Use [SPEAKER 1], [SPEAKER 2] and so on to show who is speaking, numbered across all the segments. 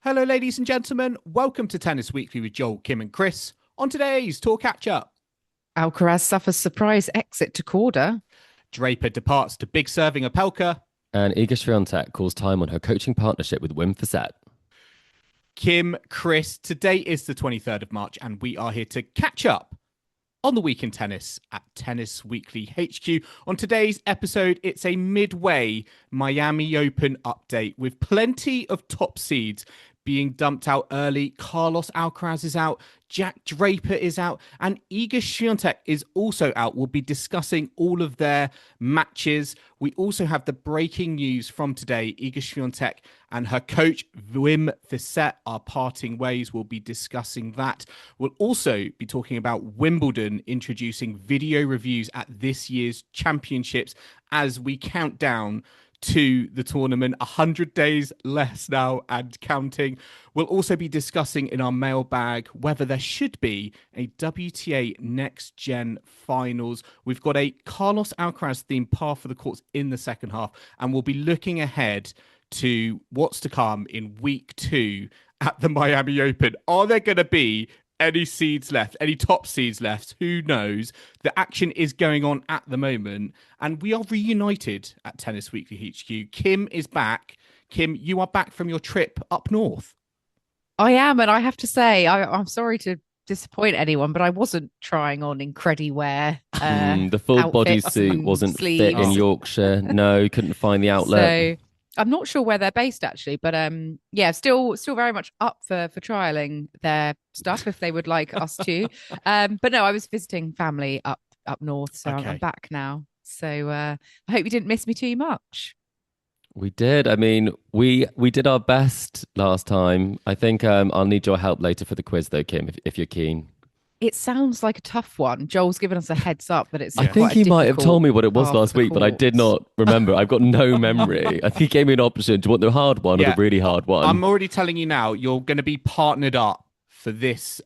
[SPEAKER 1] Hello, ladies and gentlemen. Welcome to Tennis Weekly with Joel, Kim, and Chris. On today's Tour Catch Up,
[SPEAKER 2] Alcaraz suffers surprise exit to Korda.
[SPEAKER 1] Draper departs to big serving Opelka.
[SPEAKER 3] And Iga Swiatek calls time on her coaching partnership with Wim Fissette.
[SPEAKER 1] Kim, Chris, today is the 23rd of March, and we are here to catch up on the week in tennis at Tennis Weekly HQ. On today's episode, it's a midway Miami Open update with plenty of top seeds being dumped out early. Carlos Alcaraz is out, Jack Draper is out, and Iga Świątek is also out. We'll be discussing all of their matches. We also have the breaking news from today. Iga Świątek and her coach, Wim Fissette, are parting ways. We'll be discussing that. We'll also be talking about Wimbledon introducing video reviews at this year's championships as we count down to the tournament. 100 days less now and counting. We'll also be discussing in our mailbag whether there should be a WTA Next Gen Finals. We've got a Carlos Alcaraz themed par for the courts in the second half, and we'll be looking ahead to what's to come in week 2 at the Miami Open. Are there going to be any seeds left, any top seeds left? Who knows? The action is going on at the moment, and we are reunited at Tennis Weekly HQ. Kim is back. Kim, you are back from your trip up north.
[SPEAKER 2] I am, and I have to say, I'm sorry to disappoint anyone, but I wasn't trying on Incredi wear.
[SPEAKER 3] The full bodysuit wasn't fit in Yorkshire. No, couldn't find the outlet.
[SPEAKER 2] So I'm not sure where they're based actually, but yeah, still very much up for trialing their stuff if they would like us to. But no, I was visiting family up north, so
[SPEAKER 1] Okay.
[SPEAKER 2] I'm back now. So I hope you didn't miss me too much.
[SPEAKER 3] We did. I mean, we did our best last time. I think I'll need your help later for the quiz though, Kim, if you're keen.
[SPEAKER 2] It sounds like a tough one. Joel's given us a heads up that it's.
[SPEAKER 3] I think he might have told me what it was last week, but I did not remember. I've got no memory. I think he gave me an option. Do you want the hard one or the really hard one?
[SPEAKER 1] I'm already telling you now, you're going to be partnered up for this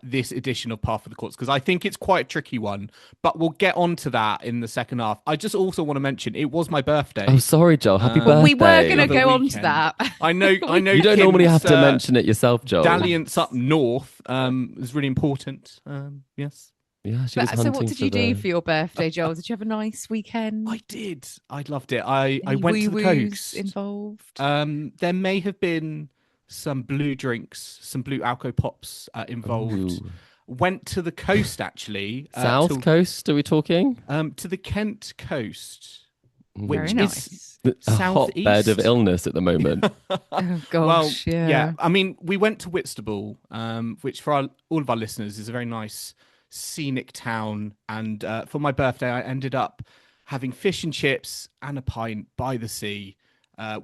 [SPEAKER 1] this edition of Par for the Courts, because I think it's quite a tricky one, but we'll get on to that in the second half. I just also want to mention it was my birthday.
[SPEAKER 3] Oh, sorry, Joel. Happy birthday.
[SPEAKER 2] We were going to
[SPEAKER 1] Another
[SPEAKER 2] go on to
[SPEAKER 1] weekend.
[SPEAKER 2] that.
[SPEAKER 1] I know.
[SPEAKER 3] You don't normally have to mention it yourself, Joel.
[SPEAKER 1] Dalliance up north is really important. Yes.
[SPEAKER 3] Yeah, she was hunting.
[SPEAKER 2] So what did you do for your birthday, Joel? Did you have a nice weekend?
[SPEAKER 1] I did. I loved it. I
[SPEAKER 2] Any
[SPEAKER 1] went to the
[SPEAKER 2] woo-woos
[SPEAKER 1] coast.
[SPEAKER 2] involved.
[SPEAKER 1] There may have been some blue drinks, some blue alco pops involved.
[SPEAKER 3] Ooh.
[SPEAKER 1] Went to the coast actually.
[SPEAKER 3] South Coast, are we talking?
[SPEAKER 1] To the Kent coast,
[SPEAKER 2] Very
[SPEAKER 1] which
[SPEAKER 2] nice.
[SPEAKER 1] is
[SPEAKER 3] A
[SPEAKER 1] southeast.
[SPEAKER 3] hotbed of illness at the moment.
[SPEAKER 2] Oh gosh, yeah.
[SPEAKER 1] I mean, we went to Whitstable, which for all of our listeners is a very nice scenic town. And for my birthday, I ended up having fish and chips and a pint by the sea.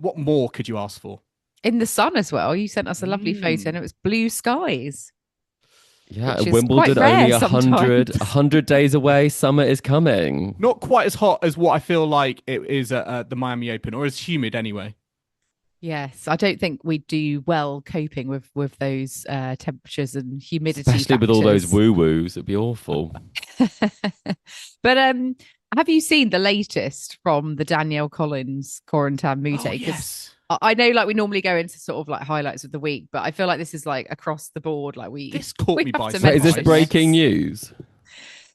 [SPEAKER 1] What more could you ask for?
[SPEAKER 2] In the sun as well. You sent us a lovely photo, and it was blue skies.
[SPEAKER 3] Yeah,
[SPEAKER 2] Which is
[SPEAKER 3] Wimbledon
[SPEAKER 2] quite rare
[SPEAKER 3] only
[SPEAKER 2] sometimes.
[SPEAKER 3] 100 days away. Summer is coming.
[SPEAKER 1] Not quite as hot as what I feel like it is at the Miami Open, or as humid anyway.
[SPEAKER 2] Yes, I don't think we do well coping with those temperatures and humidity.
[SPEAKER 3] Especially with all those
[SPEAKER 2] factors.
[SPEAKER 3] woo-woos. It'd be awful.
[SPEAKER 2] But have you seen the latest from the Danielle Collins Corentin Moutet?
[SPEAKER 1] Oh,
[SPEAKER 2] 'Cause
[SPEAKER 1] yes.
[SPEAKER 2] I know, like, we normally go into sort of like highlights of the week, but I feel like this is like across the board. Like
[SPEAKER 1] This caught
[SPEAKER 2] we
[SPEAKER 1] me
[SPEAKER 2] have
[SPEAKER 1] by
[SPEAKER 2] to
[SPEAKER 3] So is this
[SPEAKER 2] mention
[SPEAKER 3] breaking news?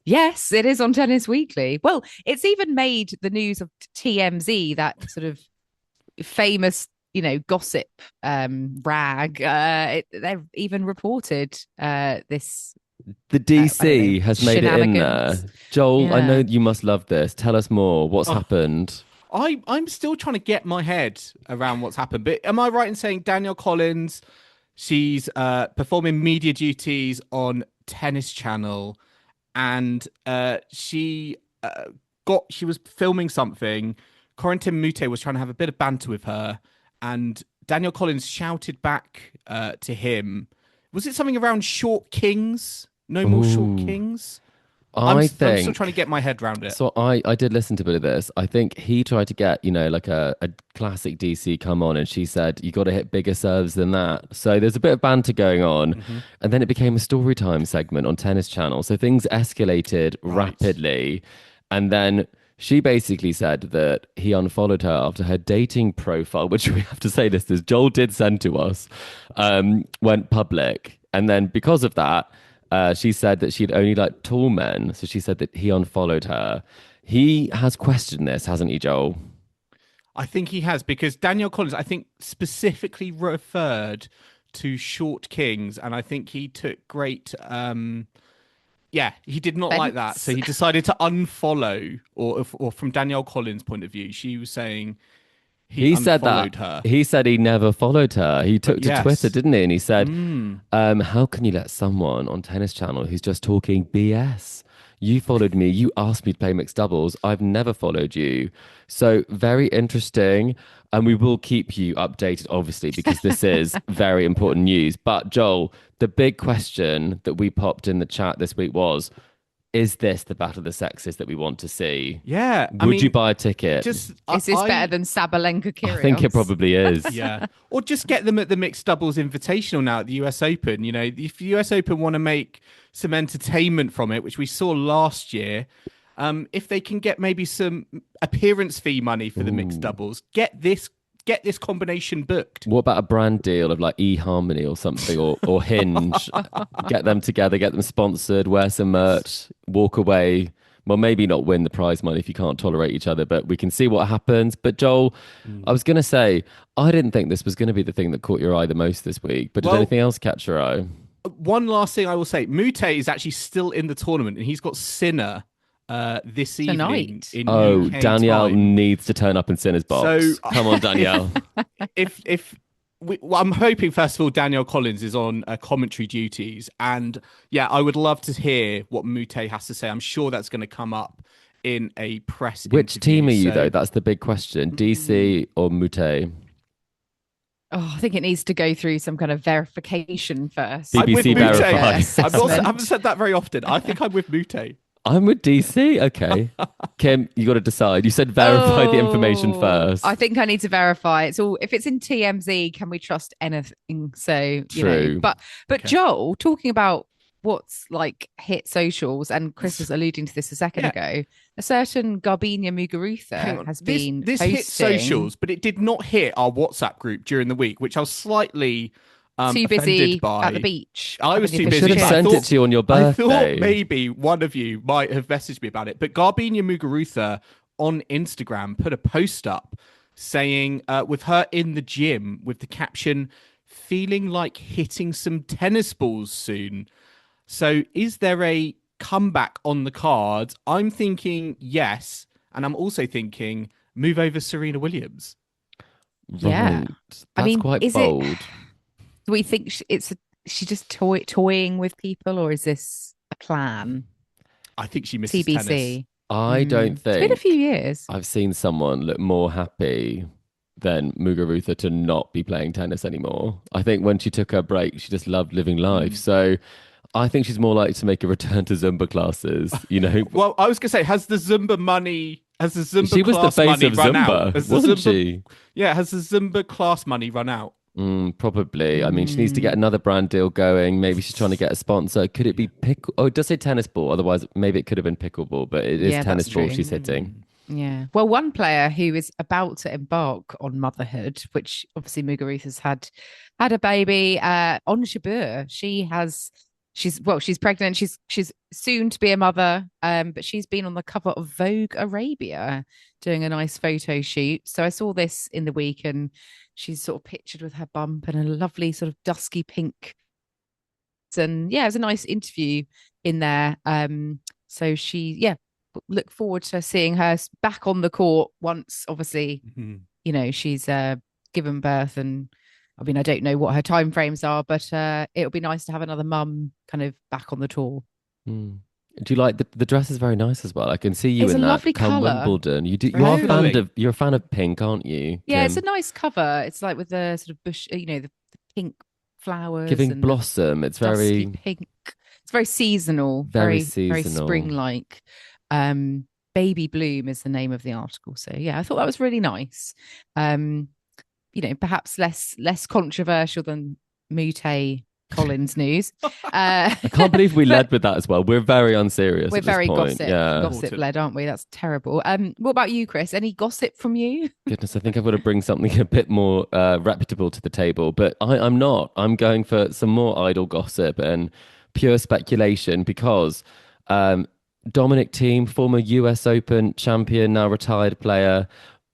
[SPEAKER 2] Yes, it is on Tennis Weekly. Well, it's even made the news of TMZ, that sort of famous, gossip rag. They've even reported this.
[SPEAKER 3] The DC has made it in there.
[SPEAKER 2] Shenanigans.
[SPEAKER 3] Joel, I
[SPEAKER 2] Yeah.
[SPEAKER 3] know you must love this. Tell us more. What's happened?
[SPEAKER 1] I'm still trying to get my head around what's happened. But am I right in saying Danielle Collins, she's performing media duties on Tennis Channel, and she was filming something. Corentin Moutet was trying to have a bit of banter with her, and Danielle Collins shouted back to him. Was it something around short kings? No more short
[SPEAKER 3] Ooh.
[SPEAKER 1] kings?
[SPEAKER 3] I
[SPEAKER 1] I'm
[SPEAKER 3] think
[SPEAKER 1] still trying to get my head around it.
[SPEAKER 3] so. I did listen to a bit of this. I think he tried to get, like a classic DC come on, and she said, you got to hit bigger serves than that. So there's a bit of banter going on.
[SPEAKER 1] Mm-hmm.
[SPEAKER 3] And then it became a story time segment on Tennis Channel. So things escalated
[SPEAKER 1] Right.
[SPEAKER 3] rapidly. And then She basically said that he unfollowed her after her dating profile, which we have to say this is Joel did send to us, went public. And then because of that, she said that she'd only liked tall men. So she said that he unfollowed her. He has questioned this, hasn't he, Joel?
[SPEAKER 1] I think he has, because Danielle Collins, I think, specifically referred to short kings, and I think he took great he did not like that. So he decided to unfollow, or from Danielle Collins' point of view, she was saying he
[SPEAKER 3] said
[SPEAKER 1] unfollowed
[SPEAKER 3] that
[SPEAKER 1] her.
[SPEAKER 3] He said he never followed her. He took to Twitter, didn't he? And he said, how can you let someone on Tennis Channel who's just talking BS? You followed me. You asked me to play mixed doubles. I've never followed you. So very interesting. And we will keep you updated, obviously, because this is very important news. But Joel, the big question that we popped in the chat this week was, is this the battle of the sexes that we want to see?
[SPEAKER 1] Yeah.
[SPEAKER 3] Would you buy a ticket?
[SPEAKER 2] Is this better than Sabalenka Kyrgios?
[SPEAKER 3] I think it probably is.
[SPEAKER 1] Yeah. Or just get them at the mixed doubles invitational now at the US Open. You know, if the US Open want to make some entertainment from it, which we saw last year, if they can get maybe some appearance fee money for the mixed doubles, get this combination booked.
[SPEAKER 3] What about a brand deal of like eHarmony or something, or Hinge? Get them together, get them sponsored, wear some merch, walk away. Well, maybe not win the prize money if you can't tolerate each other, but we can see what happens. But Joel, I was going to say, I didn't think this was going to be the thing that caught your eye the most this week, but did anything else catch your eye?
[SPEAKER 1] One last thing I will say, Moutet is actually still in the tournament, and he's got Sinner this evening.
[SPEAKER 3] Danielle
[SPEAKER 1] time.
[SPEAKER 3] Needs to turn up in Sinner's box. So, come on, Danielle.
[SPEAKER 1] I'm hoping, first of all, Danielle Collins is on commentary duties, and I would love to hear what Moutet has to say. I'm sure that's going to come up in a press
[SPEAKER 3] Which
[SPEAKER 1] interview.
[SPEAKER 3] Team are you, though? That's the big question. DC or Moutet?
[SPEAKER 2] Oh, I think it needs to go through some kind of verification first.
[SPEAKER 3] BBC verified.
[SPEAKER 1] I haven't said that very often. I think I'm with Moutet.
[SPEAKER 3] I'm with DC. Okay. Kim, you got to decide. You said verify the information first.
[SPEAKER 2] I think I need to verify. It's all, if it's in TMZ, can we trust anything? So,
[SPEAKER 3] True.
[SPEAKER 2] But okay. Joel, talking about what's like hit socials, and Chris was alluding to this a second ago, a certain Garbina Muguruza has been
[SPEAKER 1] this
[SPEAKER 2] posting...
[SPEAKER 1] hit socials, but it did not hit our WhatsApp group during the week, which I was slightly
[SPEAKER 2] too busy
[SPEAKER 1] by.
[SPEAKER 2] at the beach.
[SPEAKER 1] I was too busy.
[SPEAKER 3] Should have sent it to you on your birthday.
[SPEAKER 1] I thought maybe one of you might have messaged me about it, but Garbina Muguruza on Instagram put a post up saying, with her in the gym, with the caption, "Feeling like hitting some tennis balls soon." So is there a comeback on the cards? I'm thinking yes, and I'm also thinking move over Serena Williams.
[SPEAKER 2] Yeah.
[SPEAKER 3] That's quite bold.
[SPEAKER 2] Do we think she's just toying with people, or is this a plan?
[SPEAKER 1] I think she misses
[SPEAKER 2] TBC.
[SPEAKER 1] tennis.
[SPEAKER 3] I don't think.
[SPEAKER 2] It's been a few years.
[SPEAKER 3] I've seen someone look more happy than Muguruza to not be playing tennis anymore. I think when she took her break, she just loved living life. So I think she's more likely to make a return to Zumba classes,
[SPEAKER 1] Well, I was going to say, has the Zumba money...
[SPEAKER 3] She was the face of Zumba, wasn't she?
[SPEAKER 1] Yeah, has the Zumba class money run out?
[SPEAKER 3] Probably. I mean, she needs to get another brand deal going. Maybe she's trying to get a sponsor. Could it be pickle? Oh, it does say tennis ball. Otherwise, maybe it could have been pickleball, but it is tennis ball she's hitting.
[SPEAKER 2] Yeah. Well, one player who is about to embark on motherhood, which obviously Muguruza's had a baby, on Jabeur. She's pregnant. She's soon to be a mother. But she's been on the cover of Vogue Arabia doing a nice photo shoot. So I saw this in the week, and she's sort of pictured with her bump and a lovely sort of dusky pink. And yeah, it was a nice interview in there. So look forward to seeing her back on the court once, obviously, she's given birth. And I mean, I don't know what her timeframes are, but it'll be nice to have another mum kind of back on the tour.
[SPEAKER 3] Do you like the dress? Is very nice as well. I can see you in that.
[SPEAKER 2] Lovely
[SPEAKER 3] come
[SPEAKER 2] colour.
[SPEAKER 3] Wimbledon. You're a fan of pink, aren't you?
[SPEAKER 2] Yeah,
[SPEAKER 3] Kim?
[SPEAKER 2] It's a nice cover. It's like with the sort of bush, the pink flowers,
[SPEAKER 3] giving
[SPEAKER 2] and
[SPEAKER 3] blossom. It's very
[SPEAKER 2] pink. It's very seasonal, very spring-like. Baby Bloom is the name of the article. So yeah, I thought that was really nice. Perhaps less controversial than Moutet Collins news.
[SPEAKER 3] I can't believe we led with that as well. We're very unserious.
[SPEAKER 2] We're very
[SPEAKER 3] point.
[SPEAKER 2] gossip led, aren't we? That's terrible. What about you, Chris? Any gossip from you?
[SPEAKER 3] Goodness, I think I've got to bring something a bit more reputable to the table, but I'm not. I'm going for some more idle gossip and pure speculation because Dominic Thiem, former US Open champion, now retired player,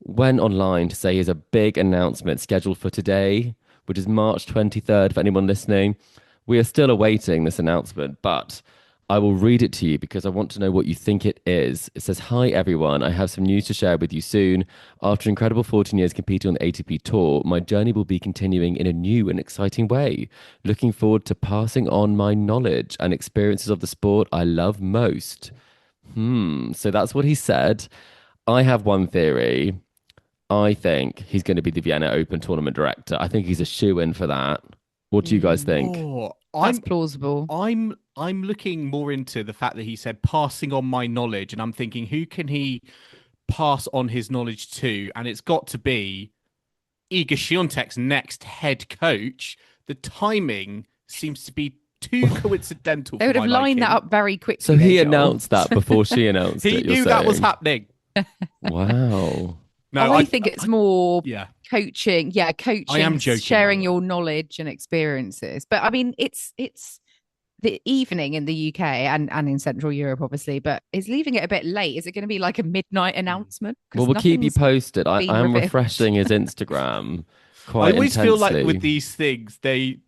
[SPEAKER 3] went online to say he has a big announcement scheduled for today, which is March 23rd, for anyone listening. We are still awaiting this announcement, but I will read it to you because I want to know what you think it is. It says, "Hi, everyone. I have some news to share with you soon. After an incredible 14 years competing on the ATP Tour, my journey will be continuing in a new and exciting way. Looking forward to passing on my knowledge and experiences of the sport I love most." So that's what he said. I have one theory. I think he's going to be the Vienna Open tournament director. I think he's a shoo-in for that. What do you guys think?
[SPEAKER 2] That's plausible.
[SPEAKER 1] I'm looking more into the fact that he said passing on my knowledge, and I'm thinking, who can he pass on his knowledge to? And it's got to be Iga Świątek's next head coach. The timing seems to be too coincidental.
[SPEAKER 2] They would have lined that up very quickly.
[SPEAKER 3] So he announced that before she announced it.
[SPEAKER 1] He knew that was happening.
[SPEAKER 3] Wow.
[SPEAKER 2] No, I think it's more coaching. Yeah, coaching.
[SPEAKER 1] I am joking,
[SPEAKER 2] sharing your knowledge and experiences. But I mean, it's the evening in the UK and in Central Europe, obviously, but is leaving it a bit late. Is it going to be like a midnight announcement?
[SPEAKER 3] Well, we'll keep you posted. I am refreshing his Instagram quite
[SPEAKER 1] I always
[SPEAKER 3] intensely.
[SPEAKER 1] feel like with these things, they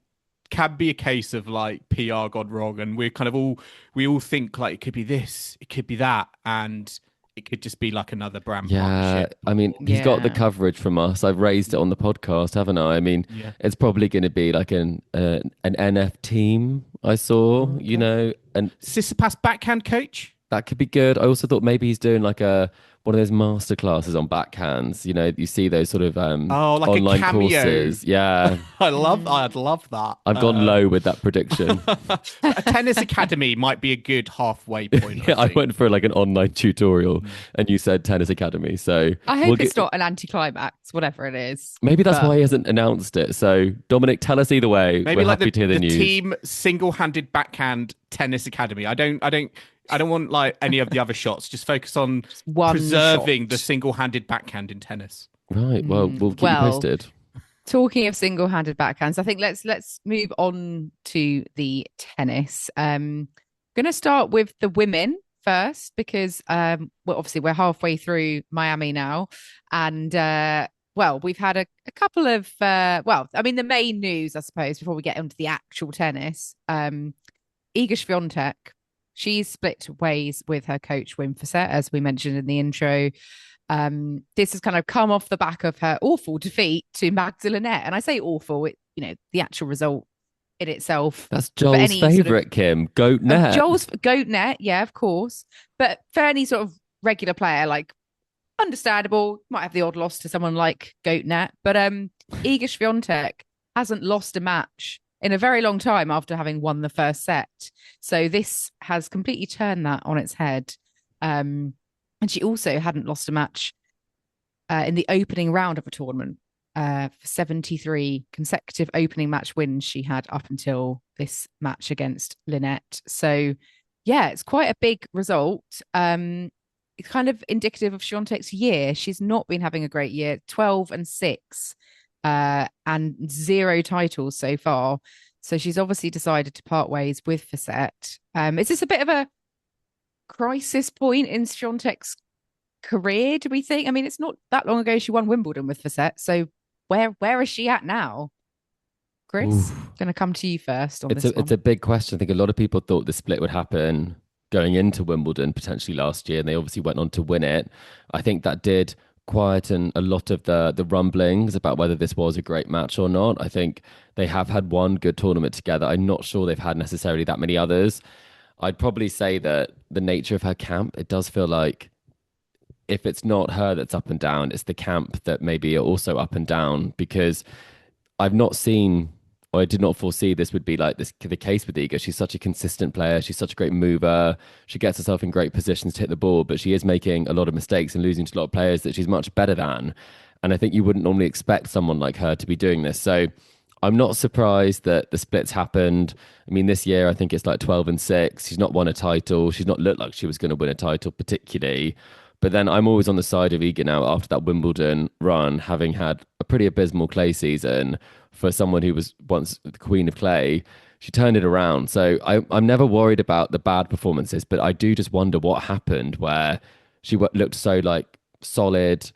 [SPEAKER 1] can be a case of like PR gone wrong, and we're kind of we all think like it could be this, it could be that, and it could just be like another brand partnership.
[SPEAKER 3] I mean, he's got the coverage from us. I've raised it on the podcast, haven't I? I mean, it's probably going to be like an NF team. I saw, you know, and
[SPEAKER 1] Tsitsipas backhand coach.
[SPEAKER 3] That could be good. I also thought maybe he's doing like one of those master classes on backhands. You know, you see those sort of
[SPEAKER 1] like
[SPEAKER 3] online courses. Yeah.
[SPEAKER 1] I'd love that.
[SPEAKER 3] I've gone low with that prediction.
[SPEAKER 1] A tennis academy might be a good halfway point.
[SPEAKER 3] Yeah, I went for like an online tutorial and you said tennis academy. So
[SPEAKER 2] I hope it's not an anticlimax, whatever it is.
[SPEAKER 3] Maybe that's why he hasn't announced it. So Dominic, tell us either way.
[SPEAKER 1] Maybe
[SPEAKER 3] we're
[SPEAKER 1] like
[SPEAKER 3] happy to hear the news.
[SPEAKER 1] Team single-handed backhand tennis academy. I don't want like any of the other shots. Just focus on preserving the single-handed backhand in tennis.
[SPEAKER 3] Right. Well, we'll keep you posted.
[SPEAKER 2] Talking of single-handed backhands, I think let's move on to the tennis. Going to start with the women first because obviously we're halfway through Miami now, and we've had a couple of the main news, I suppose, before we get into the actual tennis. Iga Świątek. She's split ways with her coach, Wim Fissette, as we mentioned in the intro. This has kind of come off the back of her awful defeat to Magda Linette. And I say awful, the actual result in itself.
[SPEAKER 3] That's Joel's favourite, Kim. Goat net.
[SPEAKER 2] Joel's goat net, yeah, of course. But for any sort of regular player, like, understandable, might have the odd loss to someone like goat net. But Iga Świątek hasn't lost a match in a very long time after having won the first set. So this has completely turned that on its head. And she also hadn't lost a match in the opening round of a tournament. For 73 consecutive opening match wins she had up until this match against Linette. So yeah, it's quite a big result. It's kind of indicative of Świątek's year. She's not been having a great year, 12-6. And 0 titles so far. So she's obviously decided to part ways with Fissette. Is this a bit of a crisis point in Świątek's career, do we think? I mean, it's not that long ago she won Wimbledon with Fissette. So where is she at now? Chris, going to come to you first on this one.
[SPEAKER 3] It's a big question. I think a lot of people thought the split would happen going into Wimbledon potentially last year, and they obviously went on to win it. I think that did quieten a lot of the rumblings about whether this was a great match or not. I think they have had one good tournament together. I'm not sure they've had necessarily that many others. I'd probably say that the nature of her camp, it does feel like if it's not her that's up and down, it's the camp that maybe are also up and down, because I've not seen, or I did not foresee this would be like this the case with Iga. She's such a consistent player. She's such a great mover. She gets herself in great positions to hit the ball, but she is making a lot of mistakes and losing to a lot of players that she's much better than. And I think you wouldn't normally expect someone like her to be doing this. So I'm not surprised that the splits happened. I mean, this year I think it's like 12-6. She's not won a title. She's not looked like she was going to win a title particularly. But then I'm always on the side of Iga now after that Wimbledon run, having had a pretty abysmal clay season for someone who was once the queen of clay. She turned it around. So I'm never worried about the bad performances, but I do just wonder what happened where she looked so like solid,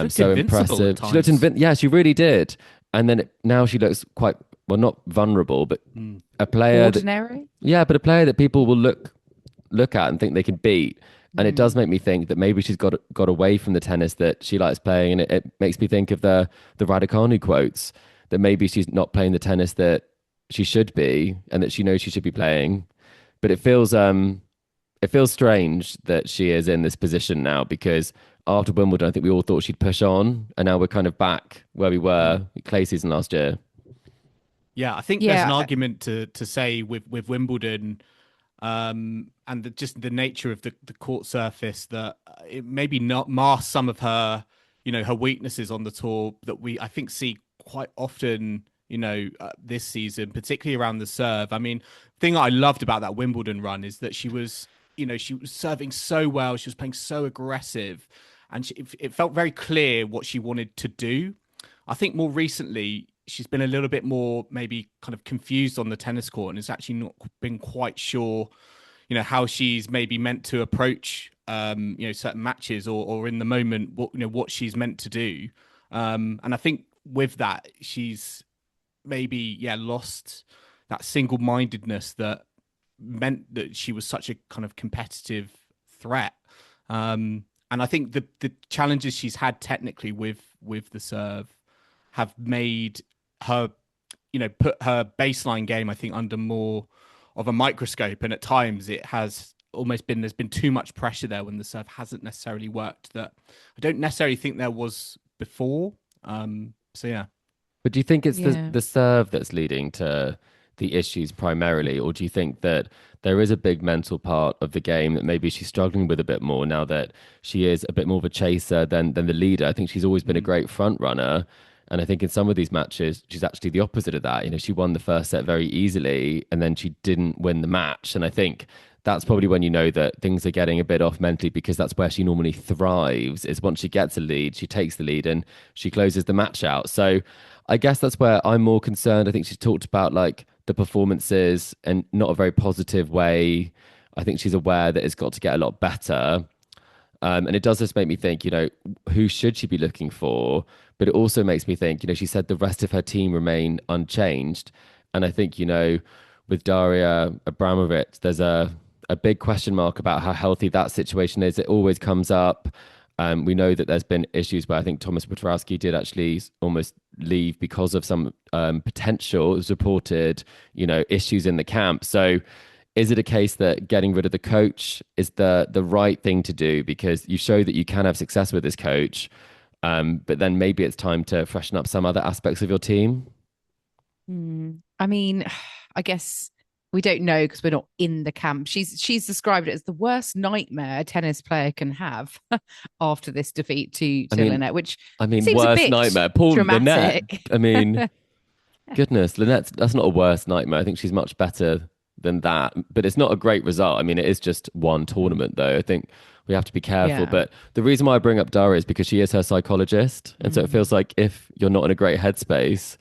[SPEAKER 3] so impressive. She looked invincible. Yeah, she really did. And then now she looks quite, well, not vulnerable, but a player
[SPEAKER 2] ordinary.
[SPEAKER 3] But a player that people will look at and think they can beat. And it does make me think that maybe she's got away from the tennis that she likes playing, and it makes me think of the Raducanu quotes, that maybe she's not playing the tennis that she should be and that she knows she should be playing. But it feels strange that she is in this position now, because after Wimbledon, I think we all thought she'd push on, and now we're kind of back where we were clay season last year.
[SPEAKER 1] Yeah, I think there's an argument to say with Wimbledon, and just the nature of the court surface, that it maybe not mask some of her, her weaknesses on the tour that I think see quite often, this season, particularly around the serve. I mean, the thing I loved about that Wimbledon run is that she was serving so well. She was playing so aggressive, and it felt very clear what she wanted to do. I think more recently, she's been a little bit more maybe kind of confused on the tennis court, and has actually not been quite sure, how she's maybe meant to approach, certain matches or in the moment, what she's meant to do. And I think with that, she's maybe, lost that single-mindedness that meant that she was such a kind of competitive threat. And I think the challenges she's had technically with the serve have made her, put her baseline game, I think, under more of a microscope. And at times it has almost been, there's been too much pressure there when the serve hasn't necessarily worked, that I don't necessarily think there was before. So yeah.
[SPEAKER 3] But do you think it's the serve that's leading to the issues primarily, or do you think that there is a big mental part of the game that maybe she's struggling with a bit more now that she is a bit more of a chaser than the leader? I think she's always been a great front runner, and I think in some of these matches she's actually the opposite of that. She won the first set very easily and then she didn't win the match, and I think that's probably when you know that things are getting a bit off mentally, because that's where she normally thrives, is once she gets a lead, she takes the lead and she closes the match out. So I guess that's where I'm more concerned. I think she's talked about like the performances and not a very positive way. I think she's aware that it's got to get a lot better. And it does just make me think, who should she be looking for? But it also makes me think, she said the rest of her team remain unchanged. And I think, with Daria Abramovic, there's a big question mark about how healthy that situation is. It always comes up. We know that there's been issues where I think Thomas Petrowski did actually almost leave because of some potential, it was reported, issues in the camp. So is it a case that getting rid of the coach is the right thing to do, because you show that you can have success with this coach, but then maybe it's time to freshen up some other aspects of your team?
[SPEAKER 2] I mean, I guess we don't know because we're not in the camp. She's described it as the worst nightmare a tennis player can have after this defeat to Lynette, which seems
[SPEAKER 3] worst
[SPEAKER 2] a bit
[SPEAKER 3] nightmare. Poor
[SPEAKER 2] dramatic.
[SPEAKER 3] Lynette. I mean, goodness, that's not a worst nightmare. I think she's much better than that, but it's not a great result. I mean, it is just one tournament, though. I think we have to be careful. Yeah. But the reason why I bring up Daria is because she is her psychologist, and so it feels like if you're not in a great headspace,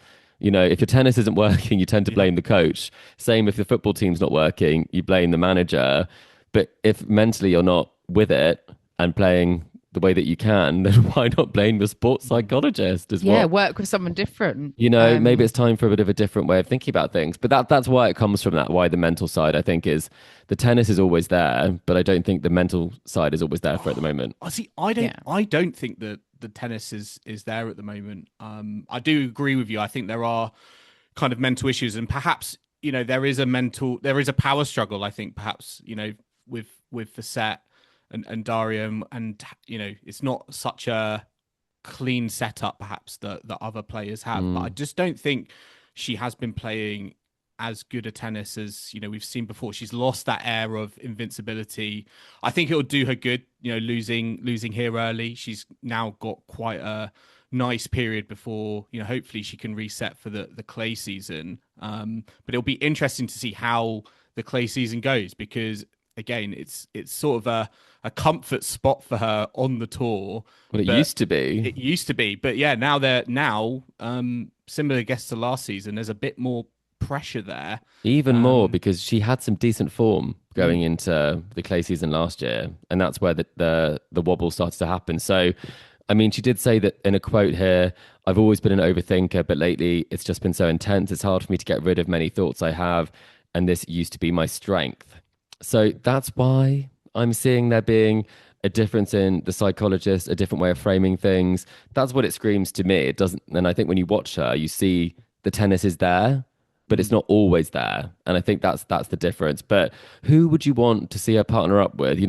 [SPEAKER 3] if your tennis isn't working, you tend to blame the coach. Same if the football team's not working, you blame the manager. But if mentally you're not with it and playing the way that you can, then why not blame the sports psychologist as well?
[SPEAKER 2] Yeah, work with someone different.
[SPEAKER 3] Maybe it's time for a bit of a different way of thinking about things. But that's why it comes from that, why the mental side, I think, is the tennis is always there, but I don't think the mental side is always there for at the moment.
[SPEAKER 1] I don't think that the tennis is there at the moment. I do agree with you. I think there are kind of mental issues, and perhaps, there is a power struggle, I think, perhaps, with Fissette and Daria, and it's not such a clean setup perhaps that other players have. But I just don't think she has been playing as good a tennis as we've seen before. She's lost that air of invincibility. I think it will do her good, losing here early. She's now got quite a nice period before, hopefully she can reset for the clay season. But it'll be interesting to see how the clay season goes, because again, it's sort of a comfort spot for her on the tour.
[SPEAKER 3] Well, it used to be.
[SPEAKER 1] It used to be, but yeah, now similar, I guess, to last season, there's a bit more pressure there.
[SPEAKER 3] Even more, because she had some decent form going into the clay season last year, and that's where the wobble started to happen. So, I mean, she did say that in a quote here, "I've always been an overthinker, but lately it's just been so intense. It's hard for me to get rid of many thoughts I have, and this used to be my strength." So that's why I'm seeing there being a difference in the psychologist, a different way of framing things. That's what it screams to me. It doesn't, and I think when you watch her, you see the tennis is there, but it's not always there. And I think that's the difference. But who would you want to see her partner up with?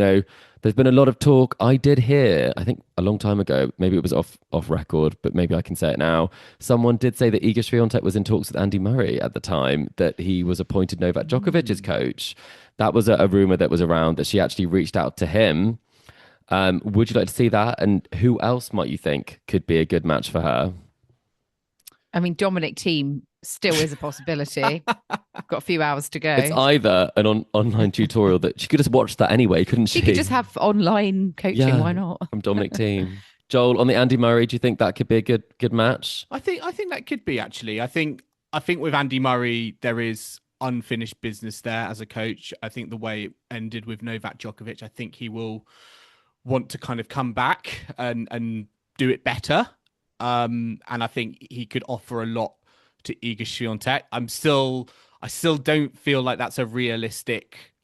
[SPEAKER 3] There's been a lot of talk. I did hear, I think a long time ago, maybe it was off record, but maybe I can say it now. Someone did say that Iga Swiatek was in talks with Andy Murray at the time, that he was appointed Novak Djokovic's coach. That was a rumor that was around, that she actually reached out to him. Would you like to see that? And who else might you think could be a good match for her?
[SPEAKER 2] I mean, Dominic Thiem still is a possibility. Got a few hours to go.
[SPEAKER 3] It's either an online tutorial that she could just watch that anyway, couldn't she?
[SPEAKER 2] She could just have online coaching. Why not?
[SPEAKER 3] From Dominic Thiem. Joel, on the Andy Murray, do you think that could be a good match?
[SPEAKER 1] I think that could be, actually. I think with Andy Murray, there is unfinished business there as a coach. I think the way it ended with Novak Djokovic, I think he will want to kind of come back and do it better. And I think he could offer a lot to Iga Świątek. I still don't feel like that's a realistic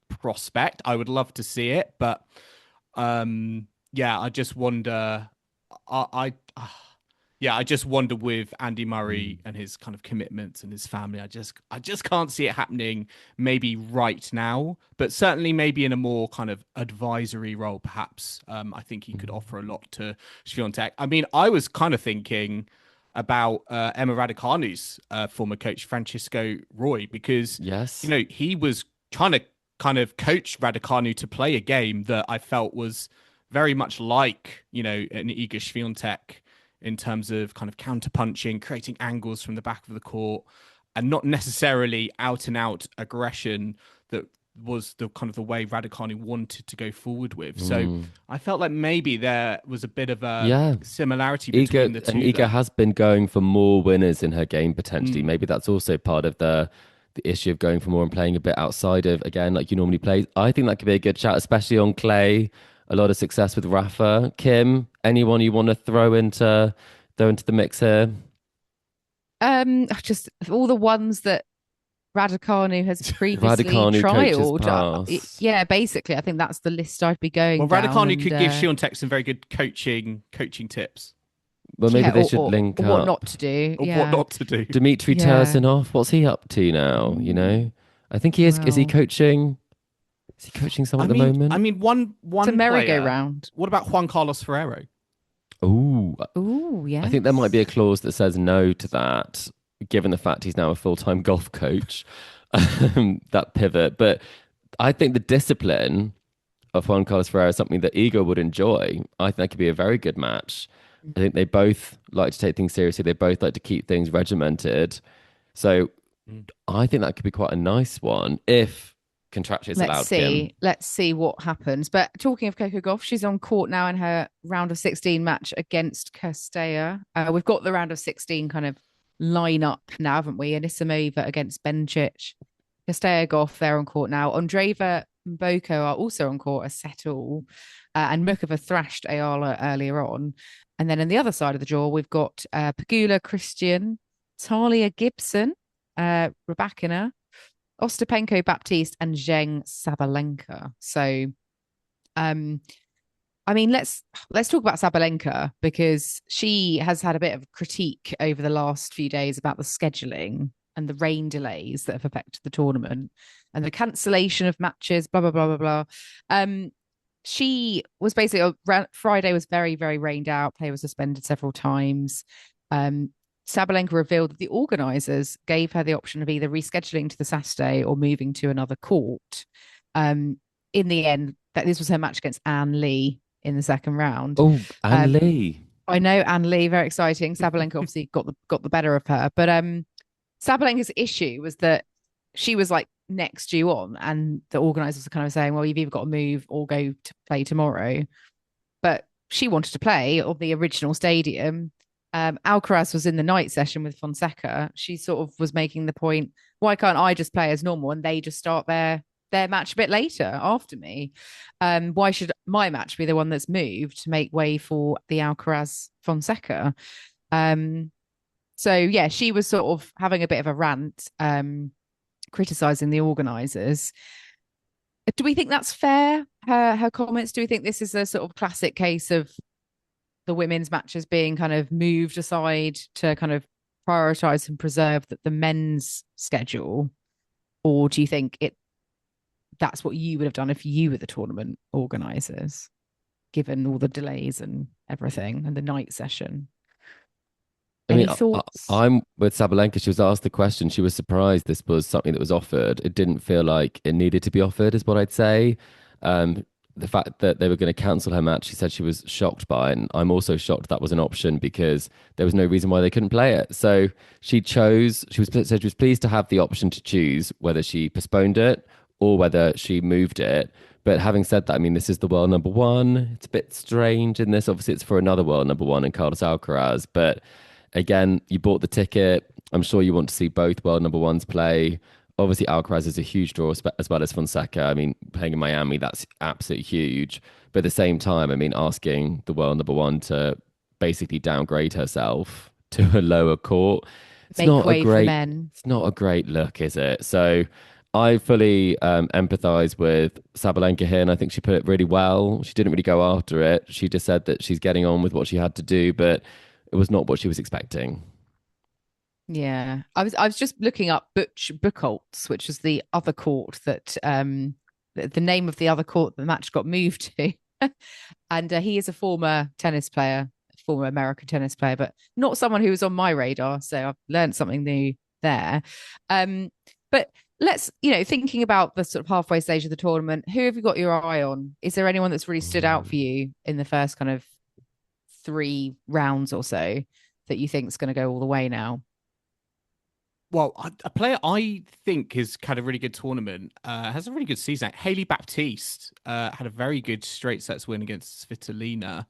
[SPEAKER 1] prospect. I would love to see it, but I just wonder. I just wonder with Andy Murray and his kind of commitments and his family. I just can't see it happening maybe right now, but certainly maybe in a more kind of advisory role, perhaps. I think he could offer a lot to Świątek. I mean, I was kind of thinking about Emma Raducanu's former coach, Francisco Roy, because he was trying to kind of coach Raducanu to play a game that I felt was very much like, an Iga Świątek, in terms of kind of counter-punching, creating angles from the back of the court, and not necessarily out-and-out aggression that was the kind of the way Raducanu wanted to go forward with. So I felt like maybe there was a bit of a similarity between the two.
[SPEAKER 3] And Iga has been going for more winners in her game, potentially. Maybe that's also part of the issue of going for more and playing a bit outside of, again, like you normally play. I think that could be a good shout, especially on clay. A lot of success with Rafa. Kim, anyone you want to throw into the mix here?
[SPEAKER 2] Just all the ones that Raducanu has previously trialed. Yeah, basically, I think that's the list I'd be going.
[SPEAKER 1] Well, Raducanu could give Świątek some very good coaching tips.
[SPEAKER 3] Well, maybe they should link up.
[SPEAKER 2] What not to do.
[SPEAKER 1] Or what not to do.
[SPEAKER 3] Dmitry Tursunov, what's he up to now? I think he is. Is he coaching? Is he coaching someone at the moment?
[SPEAKER 1] I mean, one
[SPEAKER 2] it's a merry-go-round.
[SPEAKER 1] What about Juan Carlos Ferrero?
[SPEAKER 3] Ooh,
[SPEAKER 2] yeah.
[SPEAKER 3] I think there might be a clause that says no to that, given the fact he's now a full-time golf coach. That pivot, but I think the discipline of Juan Carlos Ferrero is something that Iga would enjoy. I think that could be a very good match. I think they both like to take things seriously. They both like to keep things regimented. So I think that could be quite a nice one if contractually allowed.
[SPEAKER 2] Let's see what happens. But talking of Coco Gauff, she's on court now in her round of 16 match against Castella. We've got the round of 16 kind of line up now, haven't we? Anisimova against Bencic. Castella, Gauff, they're on court now. Ondreva and Boko are also on court as Settle. And Mukova thrashed Ayala earlier on. And then on the other side of the draw, we've got Pegula Christian, Talia Gibson, Rybakina, Ostapenko Baptiste, and Zheng Sabalenka. So, I mean, let's talk about Sabalenka, because she has had a bit of critique over the last few days about the scheduling and the rain delays that have affected the tournament and the cancellation of matches, blah, blah, blah, blah, blah. She was basically, Friday was very, very rained out. Play was suspended several times. Sabalenka revealed that the organisers gave her the option of either rescheduling to the Saturday or moving to another court. In the end, this was her match against Anne Lee in the second round.
[SPEAKER 3] Oh, Anne Lee.
[SPEAKER 2] I know, Anne Lee, very exciting. Sabalenka obviously got the better of her, but Sabalenka's issue was that she was like next due on, and the organisers are kind of saying, well, you've either got to move or go to play tomorrow. But she wanted to play on the original stadium. Alcaraz was in the night session with Fonseca. She sort of was making the point, why can't I just play as normal and they just start their match a bit later after me? Why should my match be the one that's moved to make way for the Alcaraz Fonseca? So yeah, she was sort of having a bit of a rant, criticizing the organisers. Do we think that's fair? Her comments. Do we think this is a sort of classic case of the women's matches being kind of moved aside to kind of prioritize and preserve the men's schedule, or do you think that's what you would have done if you were the tournament organisers, given all the delays and everything and the night session? Any thoughts?
[SPEAKER 3] I'm with Sabalenka. She was asked the question. She was surprised this was something that was offered. It didn't feel like it needed to be offered, is what I'd say. The fact that they were going to cancel her match, she said she was shocked by it. And I'm also shocked that was an option because there was no reason why they couldn't play it. So she chose, she was pleased to have the option to choose whether she postponed it or whether she moved it. But having said that, I mean, this is the world number one. It's a bit strange in this. Obviously, it's for another world number one in Carlos Alcaraz. But again, you bought the ticket. I'm sure you want to see both world number ones play. Obviously, Alcaraz is a huge draw as well as Fonseca. I mean, playing in Miami, that's absolutely huge. But at the same time, I mean, asking the world number one to basically downgrade herself to a lower court, it's not a great look, is it? So I fully empathize with Sabalenka here, and I think she put it really well. She didn't really go after it. She just said that she's getting on with what she had to do, but it was not what she was expecting.
[SPEAKER 2] Yeah, I was just looking up Buchholz, which is the other court that the name of the other court the match got moved to, and he is a former tennis player, former American tennis player, but not someone who was on my radar. So I've learned something new there. But let's, thinking about the sort of halfway stage of the tournament, who have you got your eye on? Is there anyone that's really stood out for you in the first kind of 3 rounds or so that you think is going to go all the way now?
[SPEAKER 1] Well, a player I think has had a really good tournament, has a really good season. Hailey Baptiste had a very good straight sets win against Svitolina.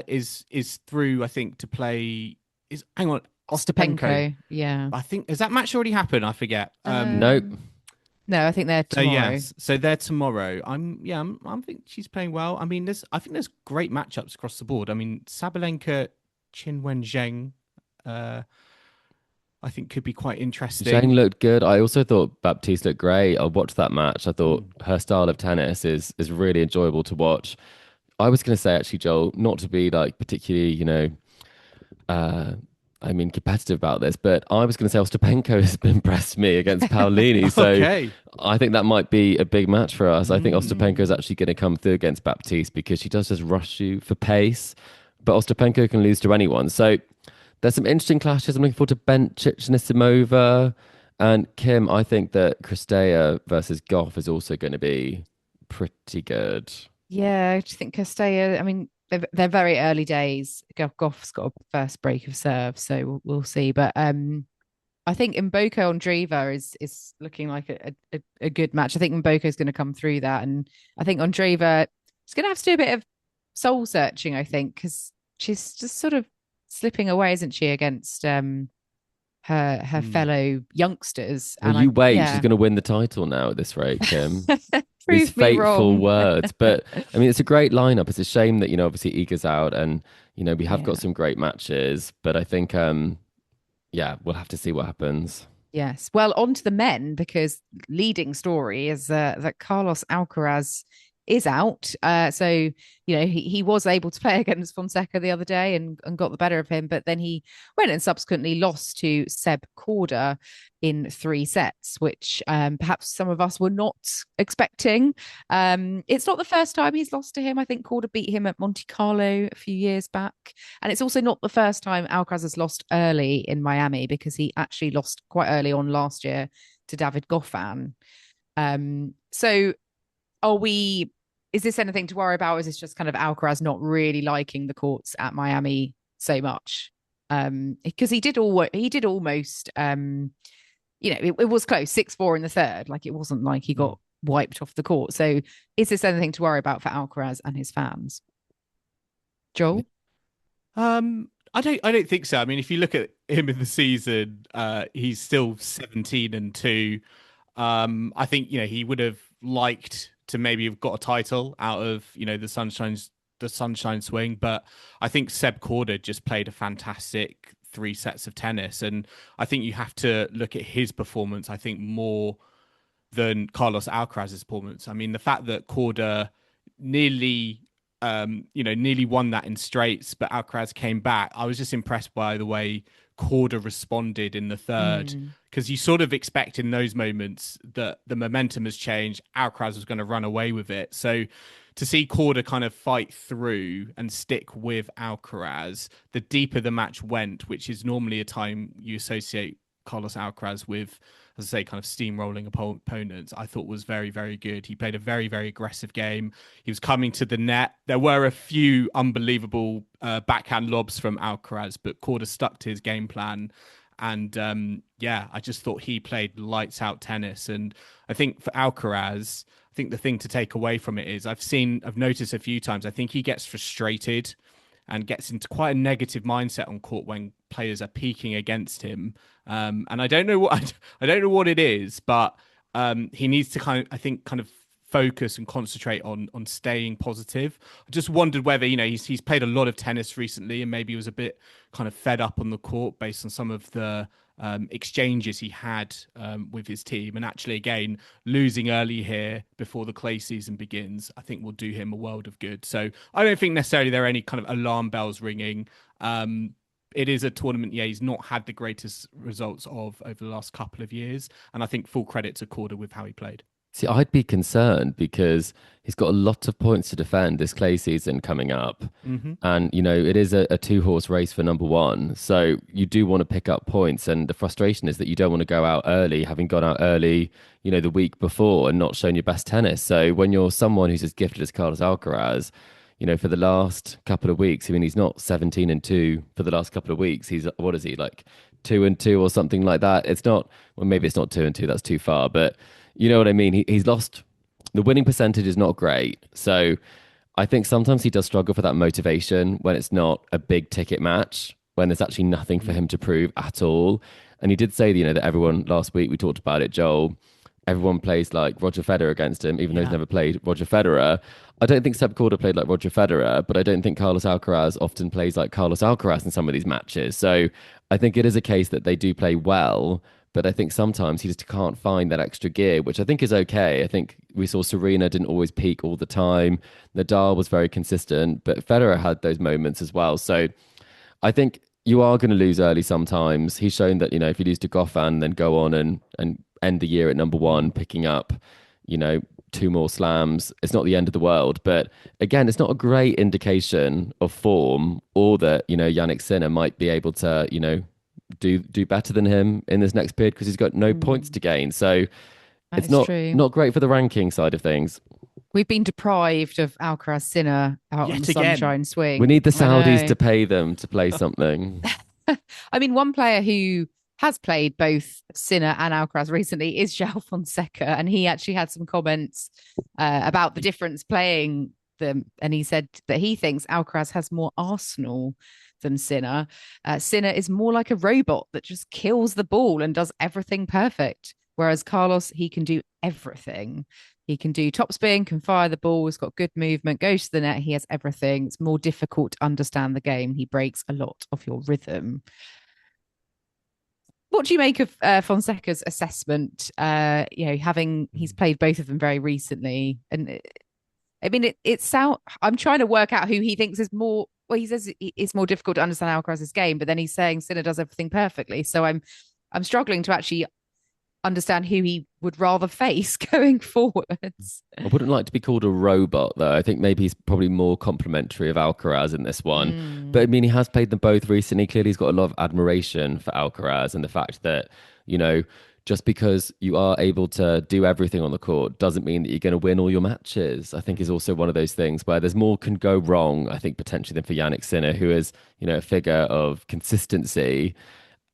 [SPEAKER 1] Is through, I think, to play. Hang on,
[SPEAKER 2] Ostapenko. Yeah,
[SPEAKER 1] I think, has that match already happened? I forget.
[SPEAKER 3] Nope.
[SPEAKER 2] No, I think they're tomorrow.
[SPEAKER 1] Yes, so they're tomorrow. I think she's playing well. I mean, I think there's great matchups across the board. I mean, Sabalenka, Qin Zheng, I think could be quite interesting.
[SPEAKER 3] Zheng looked good. I also thought Baptiste looked great. I watched that match. I thought her style of tennis is really enjoyable to watch. I was going to say, actually, Joel, not to be like particularly, competitive about this, but I was going to say Ostapenko has impressed me against Paolini. So okay. I think that might be a big match for us. I think Ostapenko is actually going to come through against Baptiste because she does just rush you for pace, but Ostapenko can lose to anyone. So there's some interesting clashes. I'm looking forward to Bencic and Isimova. And Kim, I think that Cristea versus Goff is also going to be pretty good.
[SPEAKER 2] Yeah, I just think Cristea, I mean, they're very early days. Goff's got a first break of serve, so we'll see. But I think Mboko Andreeva is looking like a good match. I think Mboko is going to come through that. And I think Andreeva is going to have to do a bit of soul searching, I think, because she's just sort of slipping away, isn't she, against her fellow youngsters?
[SPEAKER 3] Well, she's going to win the title now at this rate, Kim. These fateful words. But I mean, it's a great lineup. It's a shame that, obviously Iga's out and, we have got some great matches. But I think, we'll have to see what happens.
[SPEAKER 2] Yes. Well, on to the men, because leading story is that Carlos Alcaraz is out. So, he was able to play against Fonseca the other day and got the better of him, but then he went and subsequently lost to Seb Korda in 3 sets, which perhaps some of us were not expecting. It's not the first time he's lost to him. I think Korda beat him at Monte Carlo a few years back. And it's also not the first time Alcaraz has lost early in Miami, because he actually lost quite early on last year to David Goffin. So is this anything to worry about? Or is this just kind of Alcaraz not really liking the courts at Miami so much? Because he did almost, it was close, 6-4 in the third. Like, it wasn't like he got wiped off the court. So is this anything to worry about for Alcaraz and his fans? Joel?
[SPEAKER 1] I don't think so. I mean, if you look at him in the season, he's still 17-2. I think, he would have liked to maybe have got a title out of, the sunshine swing, but I think Seb Korda just played a fantastic 3 sets of tennis, and I think you have to look at his performance, I think, more than Carlos Alcaraz's performance. I mean, the fact that Korda nearly won that in straights, but Alcaraz came back. I was just impressed by the way Korda responded in the third, because you sort of expect in those moments that the momentum has changed. Alcaraz was going to run away with it. So to see Korda kind of fight through and stick with Alcaraz, the deeper the match went, which is normally a time you associate Carlos Alcaraz with, as I say, kind of steamrolling opponents, I thought was very, very good. He played a very, very aggressive game. He was coming to the net. There were a few unbelievable backhand lobs from Alcaraz, but Korda stuck to his game plan. And I just thought he played lights out tennis. And I think for Alcaraz, I think the thing to take away from it is I've noticed a few times, I think he gets frustrated and gets into quite a negative mindset on court when players are peaking against him. And I don't know what it is, but he needs to kind of focus and concentrate on staying positive. I just wondered whether, he's played a lot of tennis recently and maybe he was a bit kind of fed up on the court based on some of the exchanges he had with his team. And actually, again, losing early here before the clay season begins, I think will do him a world of good. So I don't think necessarily there are any kind of alarm bells ringing. It is a tournament, he's not had the greatest results of over the last couple of years. And I think full credit to Korda with how he played.
[SPEAKER 3] See, I'd be concerned because he's got a lot of points to defend this clay season coming up. Mm-hmm. And, it is a 2-horse race for number one. So you do want to pick up points. And the frustration is that you don't want to go out early, having gone out early, the week before and not shown your best tennis. So when you're someone who's as gifted as Carlos Alcaraz, for the last couple of weeks, I mean, he's not 17-2 for the last couple of weeks. He's, what is he, like 2-2 or something like that? It's not, well, maybe it's not 2-2. That's too far. But you know what I mean? He's lost. The winning percentage is not great. So I think sometimes he does struggle for that motivation when it's not a big ticket match, when there's actually nothing for him to prove at all. And he did say, that everyone, last week we talked about it, Joel, everyone plays like Roger Federer against him, even though he's never played Roger Federer. I don't think Seb Korda played like Roger Federer, but I don't think Carlos Alcaraz often plays like Carlos Alcaraz in some of these matches. So I think it is a case that they do play well, but I think sometimes he just can't find that extra gear, which I think is okay. I think we saw Serena didn't always peak all the time. Nadal was very consistent, but Federer had those moments as well. So I think you are going to lose early sometimes. He's shown that, if you lose to Goffin, then go on and end the year at number one, picking up, 2 more slams. It's not the end of the world. But again, it's not a great indication of form or that, Jannik Sinner might be able to, do better than him in this next period because he's got no points to gain. So it's not great for the ranking side of things.
[SPEAKER 2] We've been deprived of Alcaraz Sinner out on the sunshine swing.
[SPEAKER 3] We need the Saudis to pay them to play something.
[SPEAKER 2] I mean, one player who has played both Sinner and Alcaraz recently is João Fonseca, and he actually had some comments about the difference playing them, and he said that he thinks Alcaraz has more arsenal than Sinner. Sinner is more like a robot that just kills the ball and does everything perfect, whereas Carlos, he can do everything. He can do topspin, can fire the ball, he's got good movement, goes to the net, he has everything. It's more difficult to understand the game. He breaks a lot of your rhythm. What do you make of Fonseca's assessment? He's played both of them very recently, and I mean, I'm trying to work out who he thinks is more. Well, he says it's more difficult to understand Alcaraz's game, but then he's saying Sinner does everything perfectly. So I'm struggling to actually understand who he would rather face going forwards.
[SPEAKER 3] I wouldn't like to be called a robot, though. I think maybe he's probably more complimentary of Alcaraz in this one. But I mean, he has played them both recently. Clearly, he's got a lot of admiration for Alcaraz and the fact that, just because you are able to do everything on the court doesn't mean that you're going to win all your matches. I think is also one of those things where there's more can go wrong, I think, potentially than for Jannik Sinner, who is, a figure of consistency.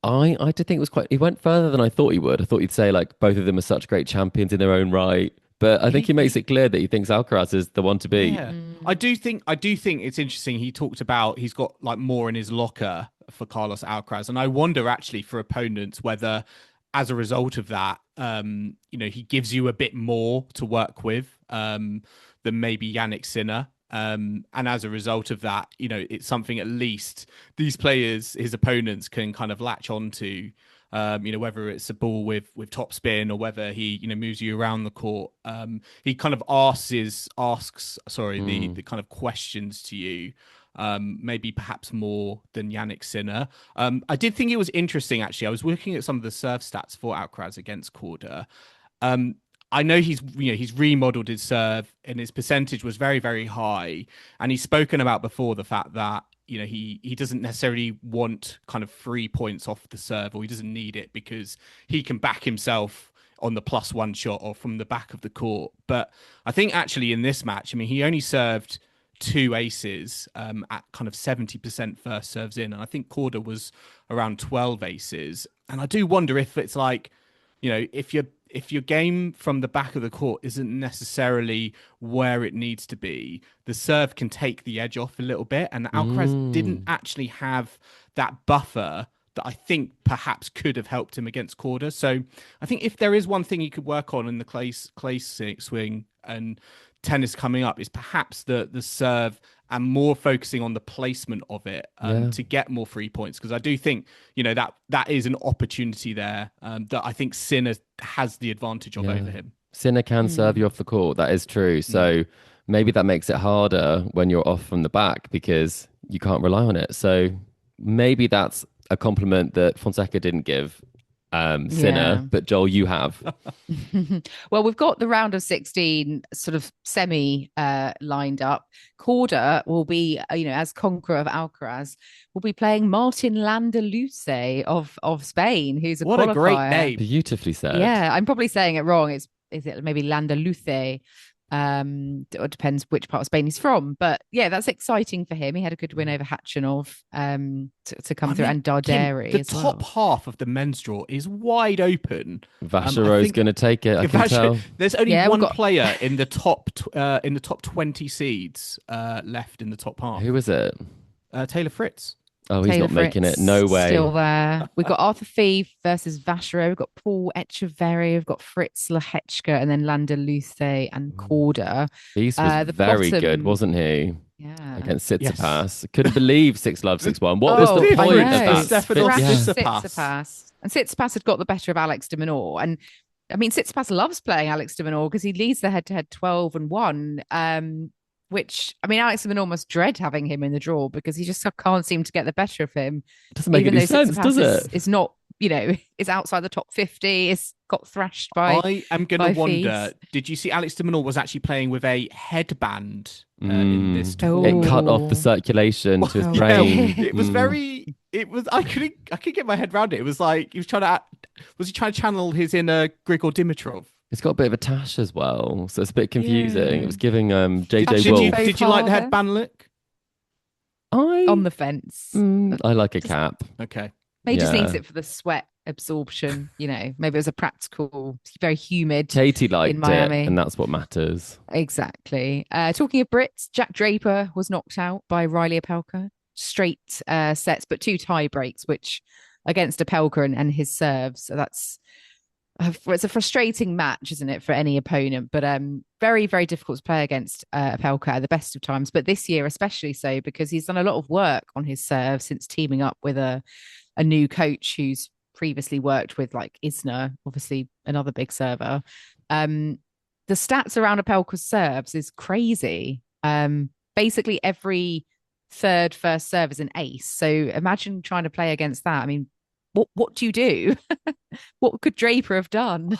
[SPEAKER 3] I did think it was he went further than I thought he would. I thought he'd say like both of them are such great champions in their own right. But I think he makes it clear that he thinks Alcaraz is the one to beat.
[SPEAKER 1] Yeah. I do think it's interesting. He talked about he's got like more in his locker for Carlos Alcaraz. And I wonder actually for opponents whether as a result of that, he gives you a bit more to work with than maybe Jannik Sinner. And as a result of that, it's something at least these players, his opponents, can kind of latch onto. Whether it's a ball with top spin or whether he moves you around the court. He kind of asks the kind of questions to you. Maybe perhaps more than Jannik Sinner. I did think it was interesting, actually. I was looking at some of the serve stats for Alcaraz against Korda. I know he's remodeled his serve and his percentage was very, very high. And he's spoken about before the fact that, he doesn't necessarily want kind of 3 points off the serve, or he doesn't need it because he can back himself on the +1 shot or from the back of the court. But I think actually in this match, he only served 2 aces at kind of 70% first serves in. And I think Korda was around 12 aces. And I do wonder if it's like, if your game from the back of the court isn't necessarily where it needs to be, the serve can take the edge off a little bit. And Alcaraz didn't actually have that buffer that I think perhaps could have helped him against Korda. So I think if there is one thing he could work on in the clay swing and tennis coming up, is perhaps the serve and more focusing on the placement of it to get more 3 points. Because I do think, that is an opportunity there that I think Sinner has the advantage of over him.
[SPEAKER 3] Sinner can serve you off the court. That is true. So maybe that makes it harder when you're off from the back because you can't rely on it. So maybe that's a compliment that Fonseca didn't give Sinner, but Joel, you have.
[SPEAKER 2] Well, we've got the round of 16 sort of semi lined up. Korda will be, as conqueror of Alcaraz, will be playing Martin Landaluce of Spain, who's a
[SPEAKER 1] what
[SPEAKER 2] qualifier.
[SPEAKER 1] A great name.
[SPEAKER 3] Beautifully said.
[SPEAKER 2] Yeah, I'm probably saying it wrong. Is it maybe Landaluce? It depends which part of Spain he's from, but yeah, that's exciting for him. He had a good win over Hachanov to come through, and Darderi.
[SPEAKER 1] The top half of the men's draw is wide open.
[SPEAKER 3] Vachero's going to take it. I can tell.
[SPEAKER 1] There's only one player in the top 20 seeds left in the top half.
[SPEAKER 3] Who is it?
[SPEAKER 1] Taylor Fritz.
[SPEAKER 3] Oh, he's not making it. No way.
[SPEAKER 2] Still there. We've got Arthur Fee versus Vachero. We've got Paul Echeverry. We've got Fritz Lehechka and then Landaluce and Korda.
[SPEAKER 3] He was very good, wasn't he?
[SPEAKER 2] Yeah.
[SPEAKER 3] Against Tsitsipas. Couldn't believe 6-love, 6-1. What was the point of that?
[SPEAKER 2] Tsitsipas. And Tsitsipas had got the better of Alex de Minaur. And I mean, Tsitsipas loves playing Alex de Minaur because he leads the head-to-head 12-1. Which, I mean, Alex de Minaur must dread having him in the draw because he just can't seem to get the better of him.
[SPEAKER 3] Doesn't make any sense, does it?
[SPEAKER 2] It's not, it's outside the top 50. It's got thrashed by.
[SPEAKER 1] I am going to wonder, did you see Alex de Minaur was actually playing with a headband in this tour?
[SPEAKER 3] It cut off the circulation to his brain.
[SPEAKER 1] It was I couldn't get my head around it. It was like, was he trying to channel his inner Grigor Dimitrov?
[SPEAKER 3] It's got a bit of a tash as well, so it's a bit confusing. Yeah. It was giving JJ Wolf.
[SPEAKER 1] Did you like the headband look?
[SPEAKER 2] On the fence.
[SPEAKER 3] I like a cap.
[SPEAKER 1] Okay.
[SPEAKER 2] Maybe just needs it for the sweat absorption. Maybe it was a practical, very humid.
[SPEAKER 3] Katie liked
[SPEAKER 2] in Miami.
[SPEAKER 3] it, and that's what matters.
[SPEAKER 2] Exactly. Talking of Brits, Jack Draper was knocked out by Reilly Opelka. Straight sets, but 2 tie breaks, which against Opelka and his serves. So that's. It's a frustrating match, isn't it, for any opponent? But very, very difficult to play against Opelka at the best of times. But this year, especially so, because he's done a lot of work on his serve since teaming up with a new coach who's previously worked with like Isner, obviously another big server. The stats around Opelka's serves is crazy. Basically, every third first serve is an ace. So imagine trying to play against that. I mean, what do you do? What could Draper have done?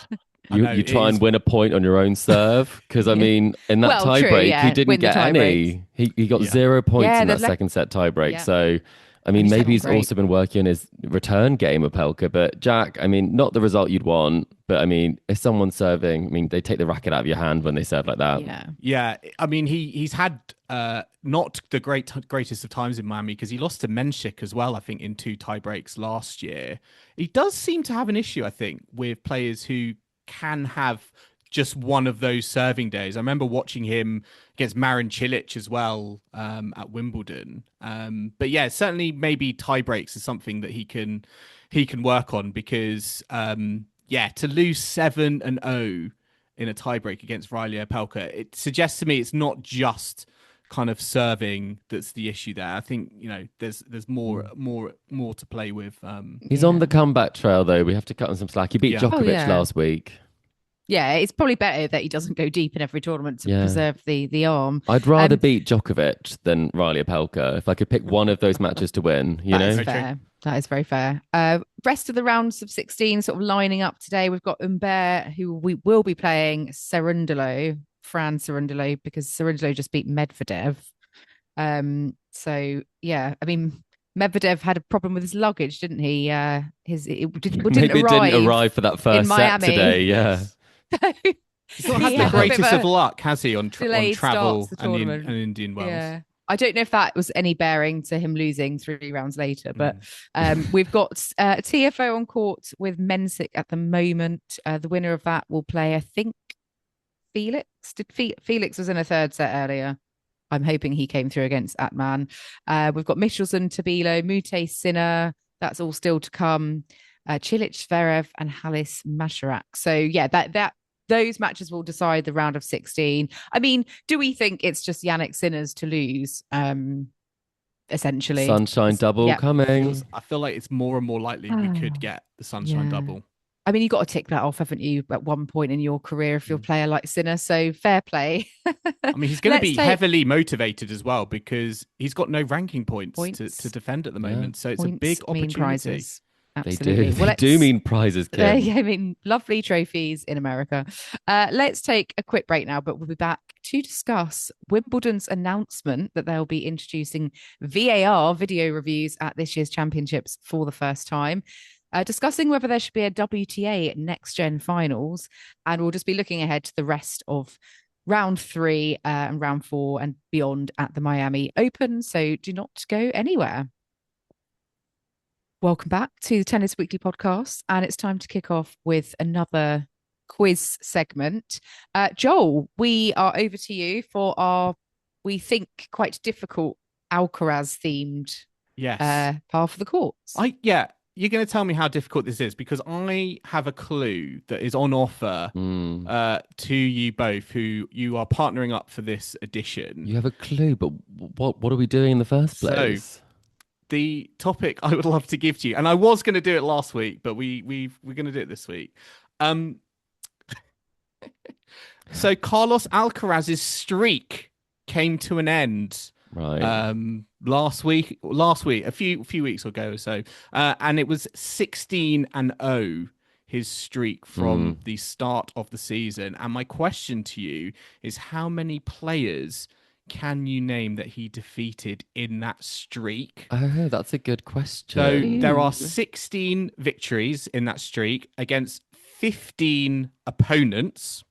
[SPEAKER 3] You try and win a point on your own serve because I mean in that tie break he didn't get any. He got 0 points in that second set tie break. So I mean, maybe he's also been working on his return game, Opelka. But Jack, I mean, not the result you'd want. But I mean, if someone's serving, I mean, they take the racket out of your hand when they serve like that.
[SPEAKER 1] Yeah. I mean, he's had not the greatest of times in Miami because he lost to Menchik as well, I think, in 2 tie breaks last year. He does seem to have an issue, I think, with players who can have just one of those serving days. I remember watching him against Marin Cilic as well at Wimbledon. But yeah, certainly maybe tie breaks is something that he can work on because to lose 7-0 in a tiebreak against Reilly Opelka, it suggests to me it's not just kind of serving that's the issue there. I think, there's more to play with.
[SPEAKER 3] He's on the comeback trail though. We have to cut him some slack. He beat Djokovic last week.
[SPEAKER 2] Yeah, it's probably better that he doesn't go deep in every tournament to preserve the arm.
[SPEAKER 3] I'd rather beat Djokovic than Reilly Opelka if I could pick one of those matches to win.
[SPEAKER 2] That is fair. That is very fair. Rest of the rounds of 16 sort of lining up today. We've got Humbert, who we will be playing Fran Cerundolo, because Cerundolo just beat Medvedev. So yeah, I mean, Medvedev had a problem with his luggage, didn't he? Didn't
[SPEAKER 3] arrive for that first set today. Yeah.
[SPEAKER 1] He's not had the greatest of luck, has he, on travel and Indian Wells? Yeah.
[SPEAKER 2] I don't know if that was any bearing to him losing 3 rounds later, but we've got TFO on court with Mensik at the moment. The winner of that will play, I think, Felix. Felix was in a 3rd set earlier. I'm hoping he came through against Atman. We've got Michelson, Tabilo, Moutet, Sinner. That's all still to come. Cilic, Zverev, and Halis Masharak. So yeah, that those matches will decide the round of 16. I mean, do we think it's just Jannik Sinner's to lose? Essentially,
[SPEAKER 3] sunshine double coming.
[SPEAKER 1] I feel like it's more and more likely we could get the sunshine double.
[SPEAKER 2] I mean, you got to tick that off, haven't you, at one point in your career if you're a player like Sinner? So fair play.
[SPEAKER 1] I mean, he's going to be heavily motivated as well because he's got no ranking points. To defend at the moment. So it's a big opportunity.
[SPEAKER 2] Prizes.
[SPEAKER 3] Absolutely. They do mean prizes, Kim.
[SPEAKER 2] I mean, lovely trophies in America. Let's take a quick break now, but we'll be back to discuss Wimbledon's announcement that they'll be introducing VAR video reviews at this year's championships for the first time. Discussing whether there should be a WTA Next Gen Finals, and we'll just be looking ahead to the rest of round 3 and round 4 and beyond at the Miami Open. So do not go anywhere. Welcome back to the Tennis Weekly podcast, and it's time to kick off with another quiz segment. Joel, we are over to you for our, we think, quite difficult Alcaraz themed par for the courts.
[SPEAKER 1] You're going to tell me how difficult this is because I have a clue that is on offer to you both who you are partnering up for this edition.
[SPEAKER 3] You have a clue, but what are we doing in the first place?
[SPEAKER 1] So, the topic I would love to give to you, and I was going to do it last week, but we're going to do it this week. So Carlos Alcaraz's streak came to an end.
[SPEAKER 3] Right.
[SPEAKER 1] Last week, a few weeks ago or so, and it was 16-0, his streak from the start of the season. And my question to you is, how many players can you name that he defeated in that streak?
[SPEAKER 3] Oh, that's a good question.
[SPEAKER 1] So there are 16 victories in that streak against 15 opponents,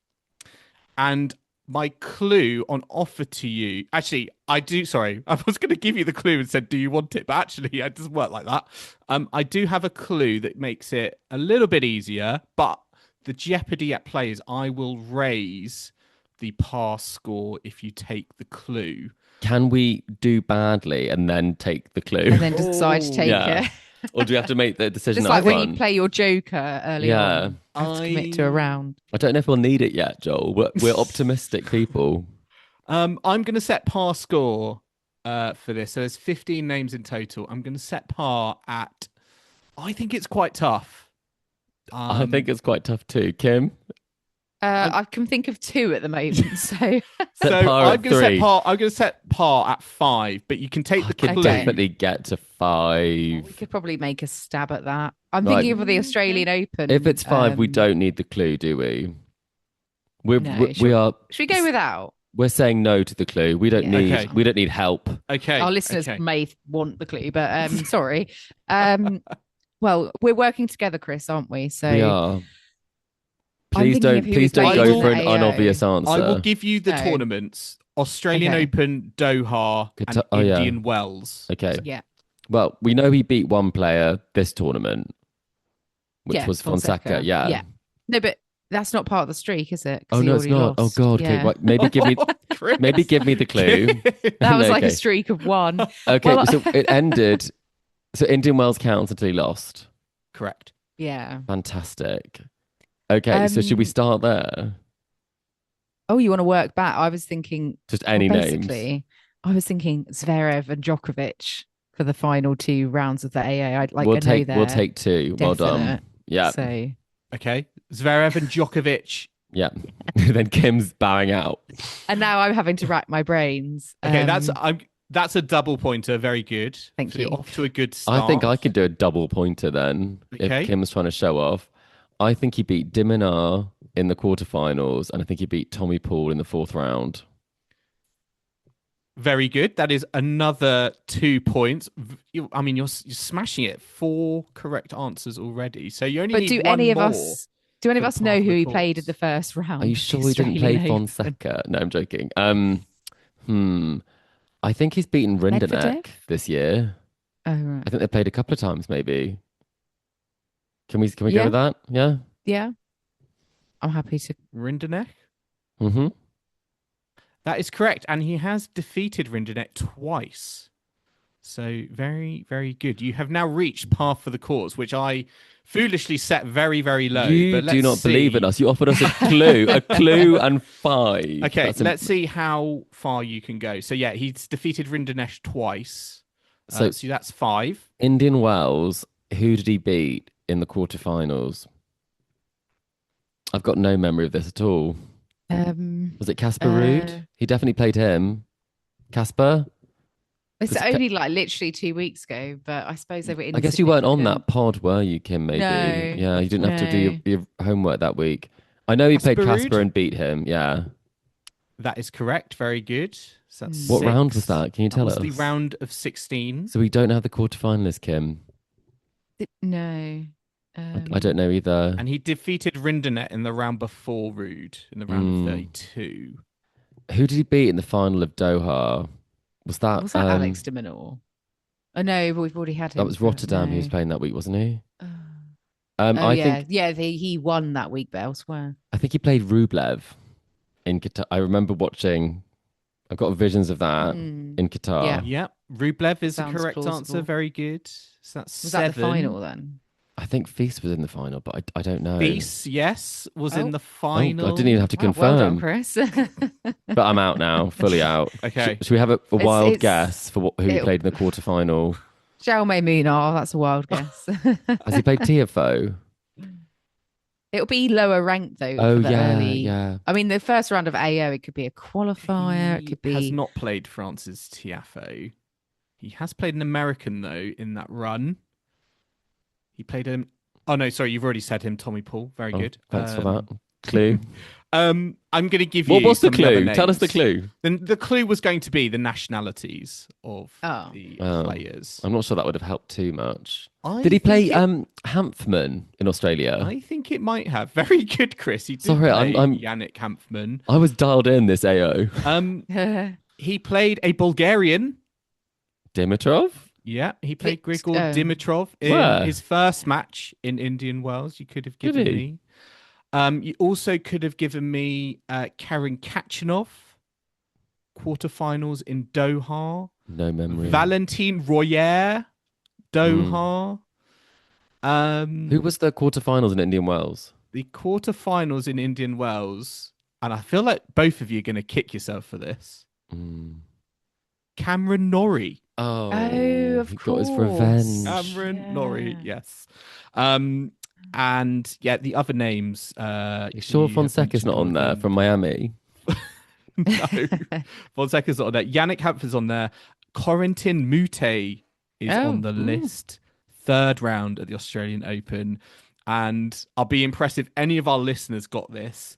[SPEAKER 1] and my clue on offer to you, actually, I was going to give you the clue and said, do you want it? But actually, it doesn't work like that. I do have a clue that makes it a little bit easier, but the jeopardy at play is I will raise the par score if you take the clue.
[SPEAKER 3] Can we do badly and then take the clue?
[SPEAKER 2] And then decide to take it?
[SPEAKER 3] Or do we have to make the decision?
[SPEAKER 2] Just like when you play your Joker early on. You have to commit to a round.
[SPEAKER 3] I don't know if we'll need it yet, Joel. We're optimistic people.
[SPEAKER 1] I'm going to set par score for this. So there's 15 names in total. I'm going to set par at, I think it's quite tough.
[SPEAKER 3] I think it's quite tough too. Kim?
[SPEAKER 2] I can think of 2 at the moment. So
[SPEAKER 1] I'm going to set par at 5, but you can take the clue.
[SPEAKER 3] I can definitely get to 5.
[SPEAKER 2] We could probably make a stab at that. I'm thinking of the Australian Open.
[SPEAKER 3] If it's 5, we don't need the clue, do we? We are.
[SPEAKER 2] Should we go without?
[SPEAKER 3] We're saying no to the clue. We don't need help.
[SPEAKER 1] Okay.
[SPEAKER 2] Our listeners may want the clue, but sorry. Well, we're working together, Chris, aren't we? So
[SPEAKER 3] we are. Please don't go for an unobvious answer.
[SPEAKER 1] I will give you the tournaments: Australian Open, Doha, and Indian Wells.
[SPEAKER 3] Okay.
[SPEAKER 2] Yeah.
[SPEAKER 3] Well, we know he beat one player this tournament, which was Fonseca. Yeah.
[SPEAKER 2] No, but that's not part of the streak, is it?
[SPEAKER 3] Oh no, it's not.
[SPEAKER 2] Lost.
[SPEAKER 3] Oh God. Yeah. Okay, right. Maybe give me the clue.
[SPEAKER 2] That was like a streak of one.
[SPEAKER 3] Okay, well, so it ended. So Indian Wells counts until he lost.
[SPEAKER 1] Correct.
[SPEAKER 2] Yeah.
[SPEAKER 3] Fantastic. Okay, so should we start there?
[SPEAKER 2] Oh, you want to work back? I was thinking
[SPEAKER 3] just any names.
[SPEAKER 2] I was thinking Zverev and Djokovic for the final 2 rounds of the AA.
[SPEAKER 3] We'll take 2. Well done. Yeah.
[SPEAKER 2] So
[SPEAKER 1] okay, Zverev and Djokovic.
[SPEAKER 3] Yeah. Then Kim's bowing out.
[SPEAKER 2] And now I'm having to rack my brains.
[SPEAKER 1] Okay, that's a double pointer. Very good.
[SPEAKER 2] Thank you.
[SPEAKER 1] You're off to a good start.
[SPEAKER 3] I think I could do a double pointer then if Kim's trying to show off. I think he beat Diminar in the quarterfinals, and I think he beat Tommy Paul in the 4th round.
[SPEAKER 1] Very good. That is another 2 points. I mean, you're smashing it. 4 correct answers already. So you only need one more.
[SPEAKER 2] Do any of us know who he played in the first round?
[SPEAKER 3] Are you sure he didn't play Fonseca? No, I'm joking. I think he's beaten Rinderknech this year.
[SPEAKER 2] Oh, right.
[SPEAKER 3] I think they played a couple of times, maybe. Can we go with that? Yeah?
[SPEAKER 2] Yeah. I'm happy to.
[SPEAKER 1] Rinderknech?
[SPEAKER 3] Mm-hmm.
[SPEAKER 1] That is correct. And he has defeated Rinderknech twice. So very, very good. You have now reached par for the course, which I foolishly set very, very low.
[SPEAKER 3] You do not believe in us. You offered us a clue and 5.
[SPEAKER 1] Okay, let's see how far you can go. So yeah, he's defeated Rinderknech twice. So that's 5.
[SPEAKER 3] Indian Wells, who did he beat in the quarterfinals? I've got no memory of this at all. Was it Casper Ruud? He definitely played him. Casper?
[SPEAKER 2] It's only like literally 2 weeks ago, but I suppose they were in.
[SPEAKER 3] I guess you weren't on that pod, were you, Kim? Maybe.
[SPEAKER 2] No,
[SPEAKER 3] yeah, you didn't have to do your homework that week. I know he played Casper and beat him. Yeah.
[SPEAKER 1] That is correct. Very good. So that's
[SPEAKER 3] what
[SPEAKER 1] 6.
[SPEAKER 3] round was that? Can you tell us?
[SPEAKER 1] The round of 16.
[SPEAKER 3] So we don't have the quarterfinalists, Kim.
[SPEAKER 2] No.
[SPEAKER 3] I don't know either.
[SPEAKER 1] And he defeated Rinderknech in the round before Ruud, in the round of 32.
[SPEAKER 3] Who did he beat in the final of Doha? Was that
[SPEAKER 2] Alex de Minaur? Oh no, but we've already had him.
[SPEAKER 3] That was Rotterdam. He was playing that week, wasn't he?
[SPEAKER 2] He won that week, but elsewhere.
[SPEAKER 3] I think he played Rublev in Qatar. I remember watching. I've got visions of that in Qatar.
[SPEAKER 1] Yeah. Rublev is the correct
[SPEAKER 2] plausible.
[SPEAKER 1] answer. Very good. So that's
[SPEAKER 2] was
[SPEAKER 1] 7.
[SPEAKER 2] That the final then?
[SPEAKER 3] I think Feast was in the final, but I don't know.
[SPEAKER 1] Feast, yes, was in the final.
[SPEAKER 3] I didn't even have to confirm.
[SPEAKER 2] Well done, Chris.
[SPEAKER 3] But I'm out now, fully out.
[SPEAKER 1] Okay.
[SPEAKER 3] Should we have a wild guess for who he played in the quarterfinal?
[SPEAKER 2] Jaume Munar, that's a wild guess.
[SPEAKER 3] Has he played Tiafoe?
[SPEAKER 2] It'll be lower ranked though.
[SPEAKER 3] Oh,
[SPEAKER 2] for the early...
[SPEAKER 3] yeah.
[SPEAKER 2] I mean, the first round of AO, it could be a qualifier. It could be.
[SPEAKER 1] He has not played Francis Tiafoe. He has played an American though in that run. He played him. Oh no, sorry, you've already said him, Tommy Paul. Very good.
[SPEAKER 3] Thanks for that clue.
[SPEAKER 1] I'm going to give you.
[SPEAKER 3] What's the clue? Tell us the clue.
[SPEAKER 1] Then the clue was going to be the nationalities of the players.
[SPEAKER 3] I'm not sure that would have helped too much. Did he play Hanfman in Australia?
[SPEAKER 1] I think it might have. Very good, Chris. He did
[SPEAKER 3] Sorry,
[SPEAKER 1] play
[SPEAKER 3] I'm
[SPEAKER 1] Jannik Hanfman.
[SPEAKER 3] I was dialed in this AO.
[SPEAKER 1] He played a Bulgarian.
[SPEAKER 3] Dimitrov?
[SPEAKER 1] Yeah, he played Grigor Dimitrov in his first match in Indian Wells. You could have given me. You also could have given me Karen Kachanov, quarterfinals in Doha.
[SPEAKER 3] No memory.
[SPEAKER 1] Valentin Royer, Doha.
[SPEAKER 3] Who was the quarterfinals in Indian Wells?
[SPEAKER 1] The quarterfinals in Indian Wells, and I feel like both of you are going to kick yourself for this. Cameron Norrie.
[SPEAKER 3] Oh,
[SPEAKER 2] of course.
[SPEAKER 3] Got his revenge.
[SPEAKER 1] Cameron Norrie, yes. And yeah, the other names.
[SPEAKER 3] You sure Fonseca's not on there from Miami?
[SPEAKER 1] No, Fonseca's not on there. Jannik Hanfman's on there. Corentin Moutet is on the list. 3rd round at the Australian Open. And I'll be impressed if any of our listeners got this.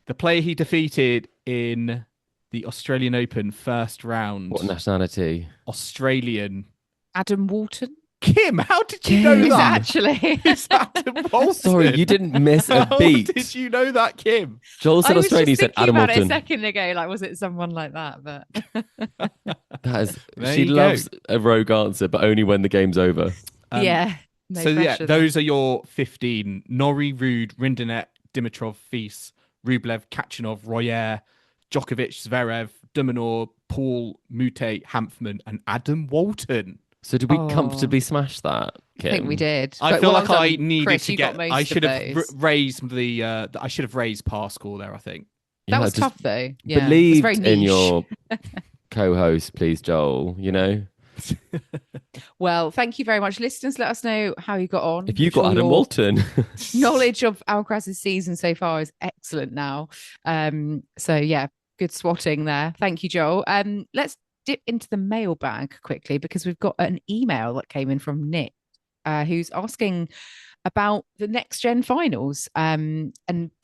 [SPEAKER 1] The player he defeated in the Australian Open first round.
[SPEAKER 3] What nationality?
[SPEAKER 1] Australian.
[SPEAKER 2] Adam Walton.
[SPEAKER 1] Kim, how did you know that?
[SPEAKER 2] Actually,
[SPEAKER 1] It's Adam Walton.
[SPEAKER 3] Sorry, you didn't miss a beat.
[SPEAKER 1] How did you know that, Kim?
[SPEAKER 3] Joel said Australia, said Adam
[SPEAKER 2] Walton.
[SPEAKER 3] Walton.
[SPEAKER 2] A second ago, like, was it someone like that? But
[SPEAKER 3] that is, she loves a rogue answer, but only when the game's over.
[SPEAKER 2] Yeah. No
[SPEAKER 1] so yeah,
[SPEAKER 2] there.
[SPEAKER 1] those are your 15: Norrie, Ruud, Rinderknech, Dimitrov, Fils, Rublev, Kachanov, Royer, Djokovic, Zverev, Dumanor, Paul, Moutet, Hanfmann, and Adam Walton.
[SPEAKER 3] So did we comfortably smash that, Kim?
[SPEAKER 2] I think we did.
[SPEAKER 1] I feel like I needed
[SPEAKER 2] Chris,
[SPEAKER 1] to get. I should have raised the. I should have raised par score there. I think
[SPEAKER 2] that was tough though. Yeah,
[SPEAKER 3] believed
[SPEAKER 2] it was very
[SPEAKER 3] in
[SPEAKER 2] niche.
[SPEAKER 3] your co-host, please, Joel. You know.
[SPEAKER 2] Well, thank you very much, listeners. Let us know how you got on.
[SPEAKER 3] If you got Adam Walton,
[SPEAKER 2] knowledge of Alcaraz's season so far is excellent now. So yeah, good swatting there. Thank you, Joel. Let's dip into the mailbag quickly because we've got an email that came in from Nick, who's asking about the Next Gen Finals. And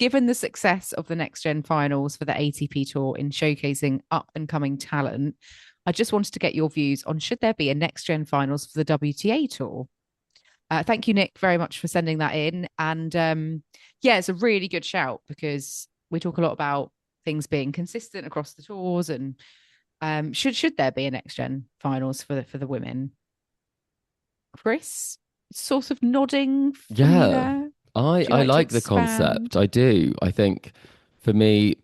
[SPEAKER 2] given the success of the Next Gen Finals for the ATP Tour in showcasing up and coming talent, I just wanted to get your views on should there be a Next Gen Finals for the WTA Tour? Thank you, Nick, very much for sending that in. And yeah, it's a really good shout because we talk a lot about things being consistent across the tours and should there be a Next Gen Finals for the women? Chris, sort of nodding.
[SPEAKER 3] Yeah, I like the concept. I do. I think for me,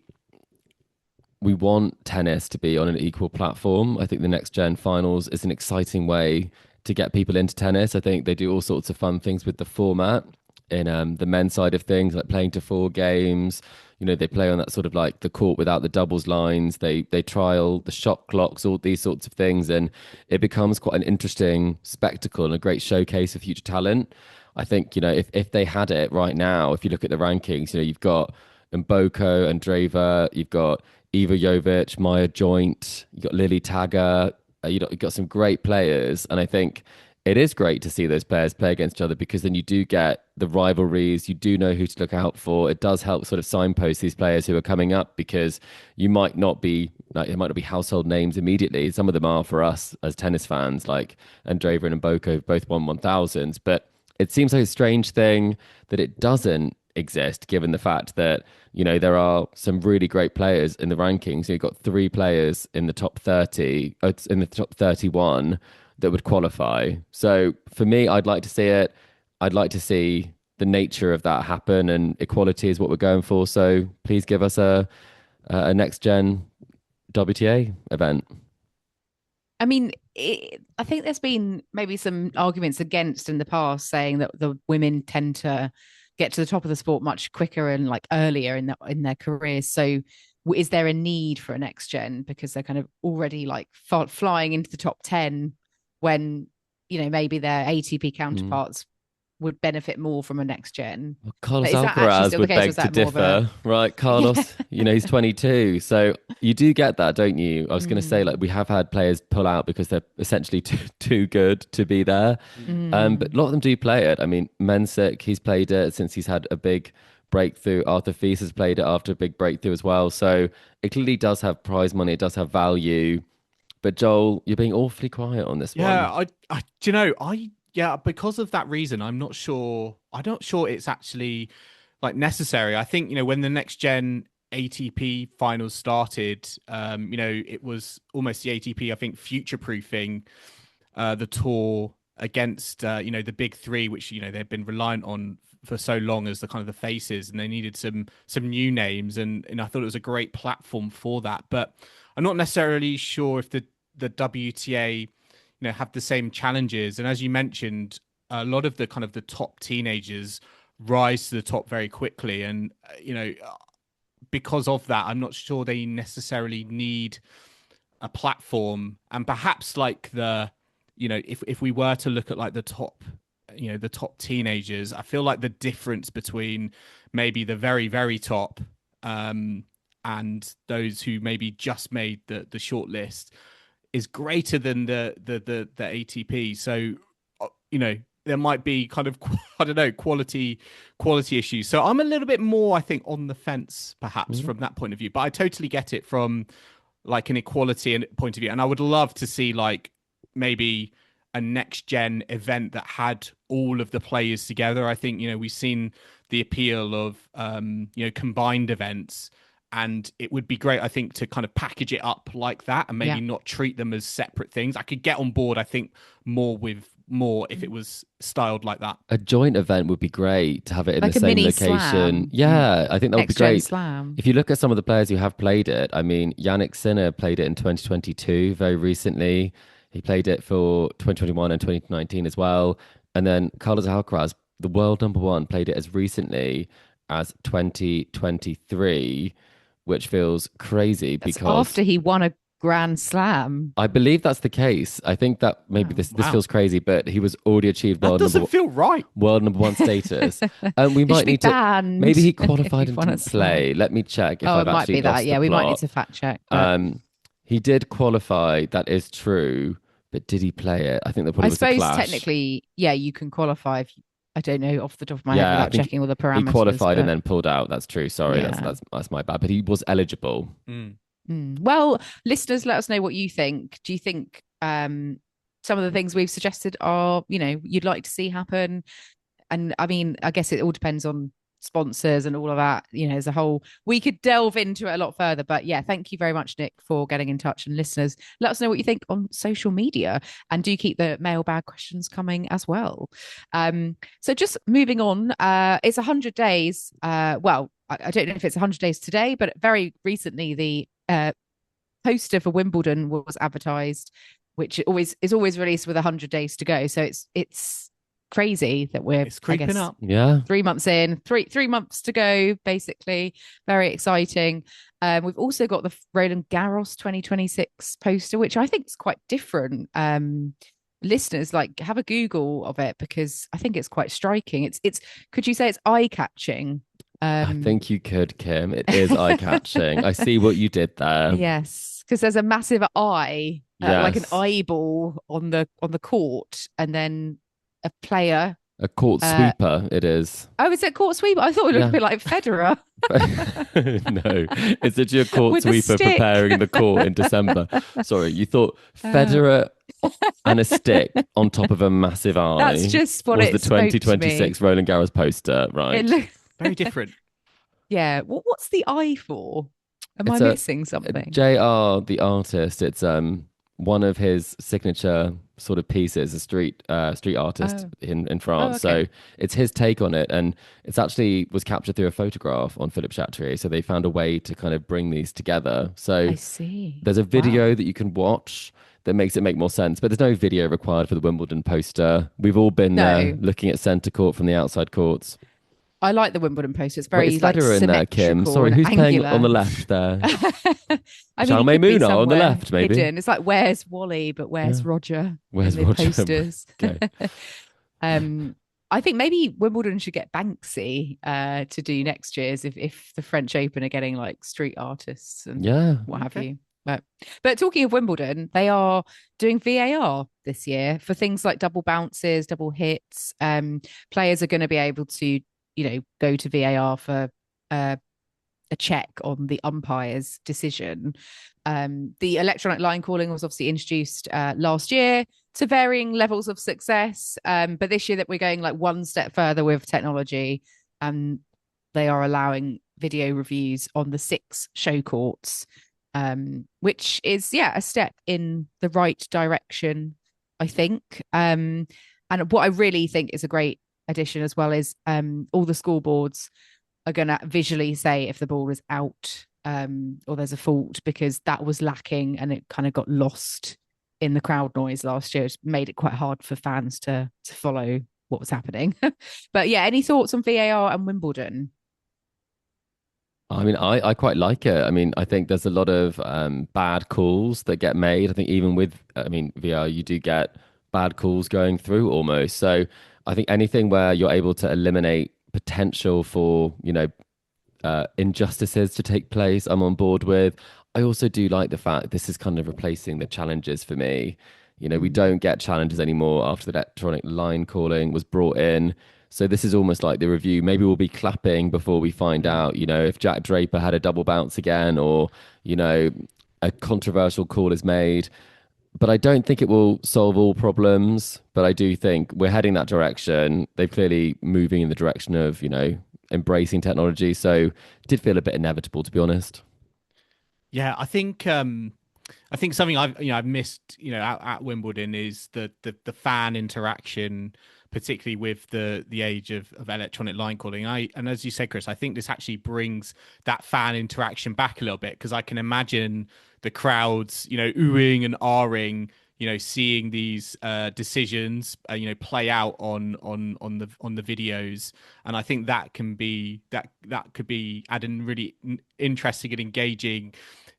[SPEAKER 3] we want tennis to be on an equal platform. I think the Next Gen Finals is an exciting way to get people into tennis. I think they do all sorts of fun things with the format in the men's side of things, like playing to 4 games. You know, they play on that sort of like the court without the doubles lines. They trial the shot clocks, all these sorts of things. And it becomes quite an interesting spectacle and a great showcase of future talent. I think, you know, if they had it right now, if you look at the rankings, you know, you've got Mboko and Draver, you've got Iva Jovic, Maya Joint, you've got Lily Tagger, you've got some great players. And I think it is great to see those players play against each other because then you do get the rivalries. You do know who to look out for. It does help sort of signpost these players who are coming up because you might not be household names immediately. Some of them are for us as tennis fans, like Andreeva and Mboko both won 1000s. But it seems like a strange thing that it doesn't exist given the fact that, you know, there are some really great players in the rankings. You've got 3 players in the top 30, in the top 31 that would qualify. So for me, I'd like to see it. I'd like to see the nature of that happen, and equality is what we're going for. So please give us a next gen WTA event.
[SPEAKER 2] I mean, I think there's been maybe some arguments against in the past saying that the women tend to get to the top of the sport much quicker and like earlier in their careers. So is there a need for a next gen because they're kind of already like flying into the top 10 when, you know, maybe their ATP counterparts would benefit more from a next gen?
[SPEAKER 3] Well, Carlos Alcaraz would beg to differ, right? Carlos, you know, he's 22. So you do get that, don't you? I was going to say, like, we have had players pull out because they're essentially too good to be there. But a lot of them do play it. I mean, Mensik, he's played it since he's had a big breakthrough. Arthur Fils has played it after a big breakthrough as well. So it clearly does have prize money. It does have value. But Joel, you're being awfully quiet on this one.
[SPEAKER 1] Yeah, because of that reason, I'm not sure it's actually like necessary. I think, you know, when the next gen ATP finals started, you know, it was almost the ATP, I think, future-proofing the tour against, you know, the big 3, which, you know, they've been reliant on for so long as the kind of the faces, and they needed some new names. And I thought it was a great platform for that. But I'm not necessarily sure if the WTA, you know, have the same challenges. And as you mentioned, a lot of the kind of the top teenagers rise to the top very quickly. And, you know, because of that, I'm not sure they necessarily need a platform. And perhaps like you know, if we were to look at like the top, you know, the top teenagers, I feel like the difference between maybe the very, very top and those who maybe just made the short list is greater than the ATP. So, you know, there might be kind of, I don't know, quality issues. So I'm a little bit more, I think, on the fence perhaps from that point of view. But I totally get it from like an equality and point of view. And I would love to see like maybe a next gen event that had all of the players together. I think, we've seen the appeal of, combined events, and it would be great, I think, to kind of package it up like that and maybe not treat them as separate things. I could get on board, I think, more if it was styled like that.
[SPEAKER 3] A joint event would be great to have it in
[SPEAKER 2] like
[SPEAKER 3] the same location.
[SPEAKER 2] Slam.
[SPEAKER 3] Yeah, I think that would be great.
[SPEAKER 2] Slam.
[SPEAKER 3] If you look at some of the players who have played it, I mean, Jannik played it in 2022 very recently. He played it for 2021 and 2019 as well. And then Carlos Alcaraz, the world number one, played it as recently as 2023, which feels crazy because
[SPEAKER 2] after he won a Grand Slam.
[SPEAKER 3] I believe that's the case. I think that maybe this feels crazy, but he was already achieved world
[SPEAKER 1] doesn't feel right.
[SPEAKER 3] World number one status. And we might need to maybe he qualified and didn't play. Let me check if I've
[SPEAKER 2] it might
[SPEAKER 3] actually
[SPEAKER 2] be that. Yeah, we might need to fact check.
[SPEAKER 3] He did qualify, that is true, but did he play it? I think there probably was a clash.
[SPEAKER 2] Technically, you can qualify if I don't know off the top of my head without checking all the parameters.
[SPEAKER 3] He qualified and then pulled out. That's true. Sorry, that's my bad. But he was eligible.
[SPEAKER 2] Well, listeners, let us know what you think. Do you think some of the things we've suggested are, you'd like to see happen? And I mean, I guess it all depends on sponsors and all of that, as a whole. We could delve into it a lot further, but thank you very much, Nick, for getting in touch. And listeners, let us know what you think on social media, and do keep the mailbag questions coming as well. So just moving on, it's 100 days. Well, I don't know if it's 100 days today, but very recently the poster for Wimbledon was advertised, which is always released with 100 days to go. So it's crazy that it's
[SPEAKER 1] creeping up.
[SPEAKER 2] 3 months in, three months to go, basically. Very exciting. We've also got the Roland Garros 2026 poster, which I think is quite different. Listeners, have a Google of it, because I think it's quite striking. It's could you say it's eye-catching?
[SPEAKER 3] I think you could, Kim. It is eye-catching. I see what you did there.
[SPEAKER 2] Yes, because there's a massive eye, like an eyeball on the court, and then a player.
[SPEAKER 3] A court sweeper, it is.
[SPEAKER 2] Oh, is it court sweeper? I thought it looked a bit like Federer.
[SPEAKER 3] No, it's actually a court sweeper preparing the court in December. Sorry, you thought Federer and a stick on top of a massive eye.
[SPEAKER 2] That's just what
[SPEAKER 3] was the 2026 Roland Garros poster, right?
[SPEAKER 1] Very different.
[SPEAKER 2] Yeah. What's the eye for? Am I missing something?
[SPEAKER 3] JR, the artist, it's one of his signature sort of pieces, a street artist in France. So it's his take on it, and it's actually was captured through a photograph on Philippe Chatrier. So they found a way to kind of bring these together. So
[SPEAKER 2] I see.
[SPEAKER 3] There's a video that you can watch that makes it make more sense, but there's no video required for the Wimbledon poster. We've all been there looking at centre court from the outside courts.
[SPEAKER 2] I like the Wimbledon poster. It's very
[SPEAKER 3] Federer in there, Kim. Sorry, who's playing on the left there? Chalme Muna on the left, maybe.
[SPEAKER 2] Hidden. It's like, where's Wally, but where's Roger?
[SPEAKER 3] Where's Roger?
[SPEAKER 2] Posters. I think maybe Wimbledon should get Banksy to do next year's if the French Open are getting like street artists and what have you. But talking of Wimbledon, they are doing VAR this year for things like double bounces, double hits. Players are going to be able to go to VAR for a check on the umpire's decision. The electronic line calling was obviously introduced last year to varying levels of success. But this year that we're going like one step further with technology, they are allowing video reviews on the 6 show courts, which is, a step in the right direction, I think. And what I really think is a great addition as well is all the scoreboards are going to visually say if the ball is out or there's a fault, because that was lacking and it kind of got lost in the crowd noise last year. It made it quite hard for fans to follow what was happening. But any thoughts on VAR and Wimbledon?
[SPEAKER 3] I mean, I quite like it. I mean, I think there's a lot of bad calls that get made. I think even with, VAR, you do get bad calls going through almost. So I think anything where you're able to eliminate potential for, injustices to take place, I'm on board with. I also do like the fact this is kind of replacing the challenges for me. We don't get challenges anymore after the electronic line calling was brought in. So this is almost like the review. Maybe we'll be clapping before we find out, if Jack Draper had a double bounce again, or, a controversial call is made. But I don't think it will solve all problems. But I do think we're heading that direction. They're clearly moving in the direction of, embracing technology. So it did feel a bit inevitable, to be honest.
[SPEAKER 1] Yeah, I think something I've missed at Wimbledon is the fan interaction, particularly with the age of electronic line calling. And as you said, Chris, I think this actually brings that fan interaction back a little bit, because I can imagine the crowds, oohing and ahhing, seeing these decisions, play out on the videos, and I think that could be adding really interesting and engaging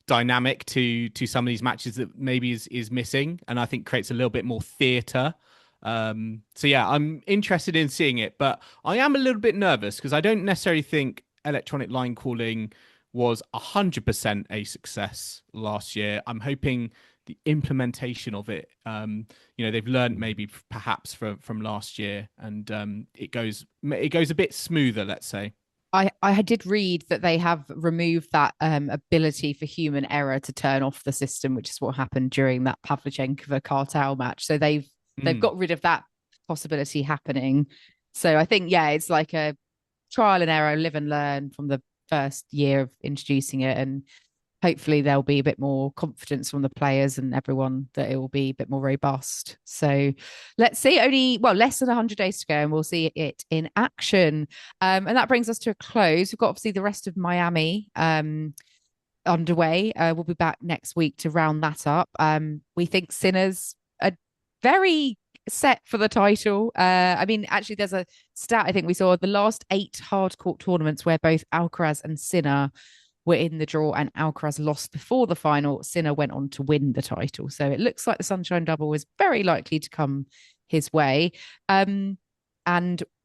[SPEAKER 1] dynamic to some of these matches that maybe is missing, and I think creates a little bit more theatre. So yeah, I'm interested in seeing it, but I am a little bit nervous because I don't necessarily think electronic line calling was 100% a success last year. I'm hoping the implementation of it, they've learned maybe perhaps from last year, and it goes a bit smoother, let's say.
[SPEAKER 2] I did read that they have removed that ability for human error to turn off the system, which is what happened during that Pavlyuchenkova-Cartel match. So they've got rid of that possibility happening. So I think, yeah, it's like a trial and error, live and learn from the first year of introducing it, and hopefully there'll be a bit more confidence from the players and everyone that it will be a bit more robust. So let's see. Only, less than 100 days to go, and we'll see it in action. And that brings us to a close. We've got obviously the rest of Miami underway. We'll be back next week to round that up. We think Sinner's are very set for the title. Actually, there's a stat I think we saw: the last 8 hard court tournaments where both Alcaraz and Sinner were in the draw and Alcaraz lost before the final, Sinner went on to win the title. So it looks like the Sunshine Double is very likely to come his way. And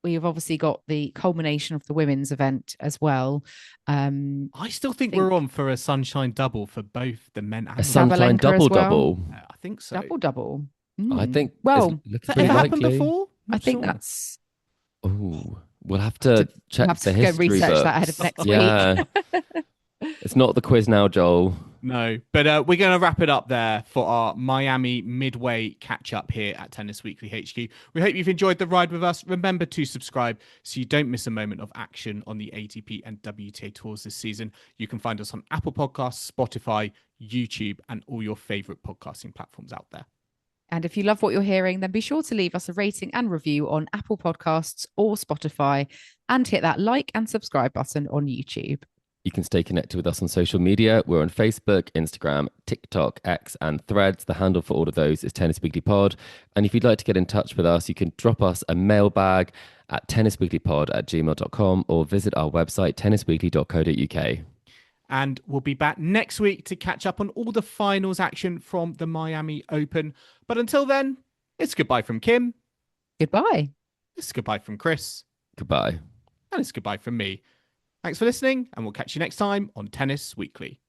[SPEAKER 2] we've obviously got the culmination of the women's event as well.
[SPEAKER 1] I still think we're on for a Sunshine Double for both the men and
[SPEAKER 3] a Sunshine Double.
[SPEAKER 1] I think so.
[SPEAKER 2] Double.
[SPEAKER 3] I think.
[SPEAKER 1] Well, has that ever happened before?
[SPEAKER 2] I think that's.
[SPEAKER 3] Oh, we'll have to check the history.
[SPEAKER 2] Go research
[SPEAKER 3] books.
[SPEAKER 2] that ahead of next week.
[SPEAKER 3] It's not the quiz now, Joel.
[SPEAKER 1] No, but we're going to wrap it up there for our Miami midway catch up here at Tennis Weekly HQ. We hope you've enjoyed the ride with us. Remember to subscribe so you don't miss a moment of action on the ATP and WTA tours this season. You can find us on Apple Podcasts, Spotify, YouTube, and all your favorite podcasting platforms out there.
[SPEAKER 2] And if you love what you're hearing, then be sure to leave us a rating and review on Apple Podcasts or Spotify, and hit that like and subscribe button on YouTube.
[SPEAKER 3] You can stay connected with us on social media. We're on Facebook, Instagram, TikTok, X, and Threads. The handle for all of those is Tennis Weekly Pod. And if you'd like to get in touch with us, you can drop us a mailbag at tennisweeklypod@gmail.com or visit our website, tennisweekly.co.uk.
[SPEAKER 1] And we'll be back next week to catch up on all the finals action from the Miami Open. But until then, it's goodbye from Kim.
[SPEAKER 2] Goodbye.
[SPEAKER 1] It's goodbye from Chris.
[SPEAKER 3] Goodbye.
[SPEAKER 1] And it's goodbye from me. Thanks for listening, and we'll catch you next time on Tennis Weekly.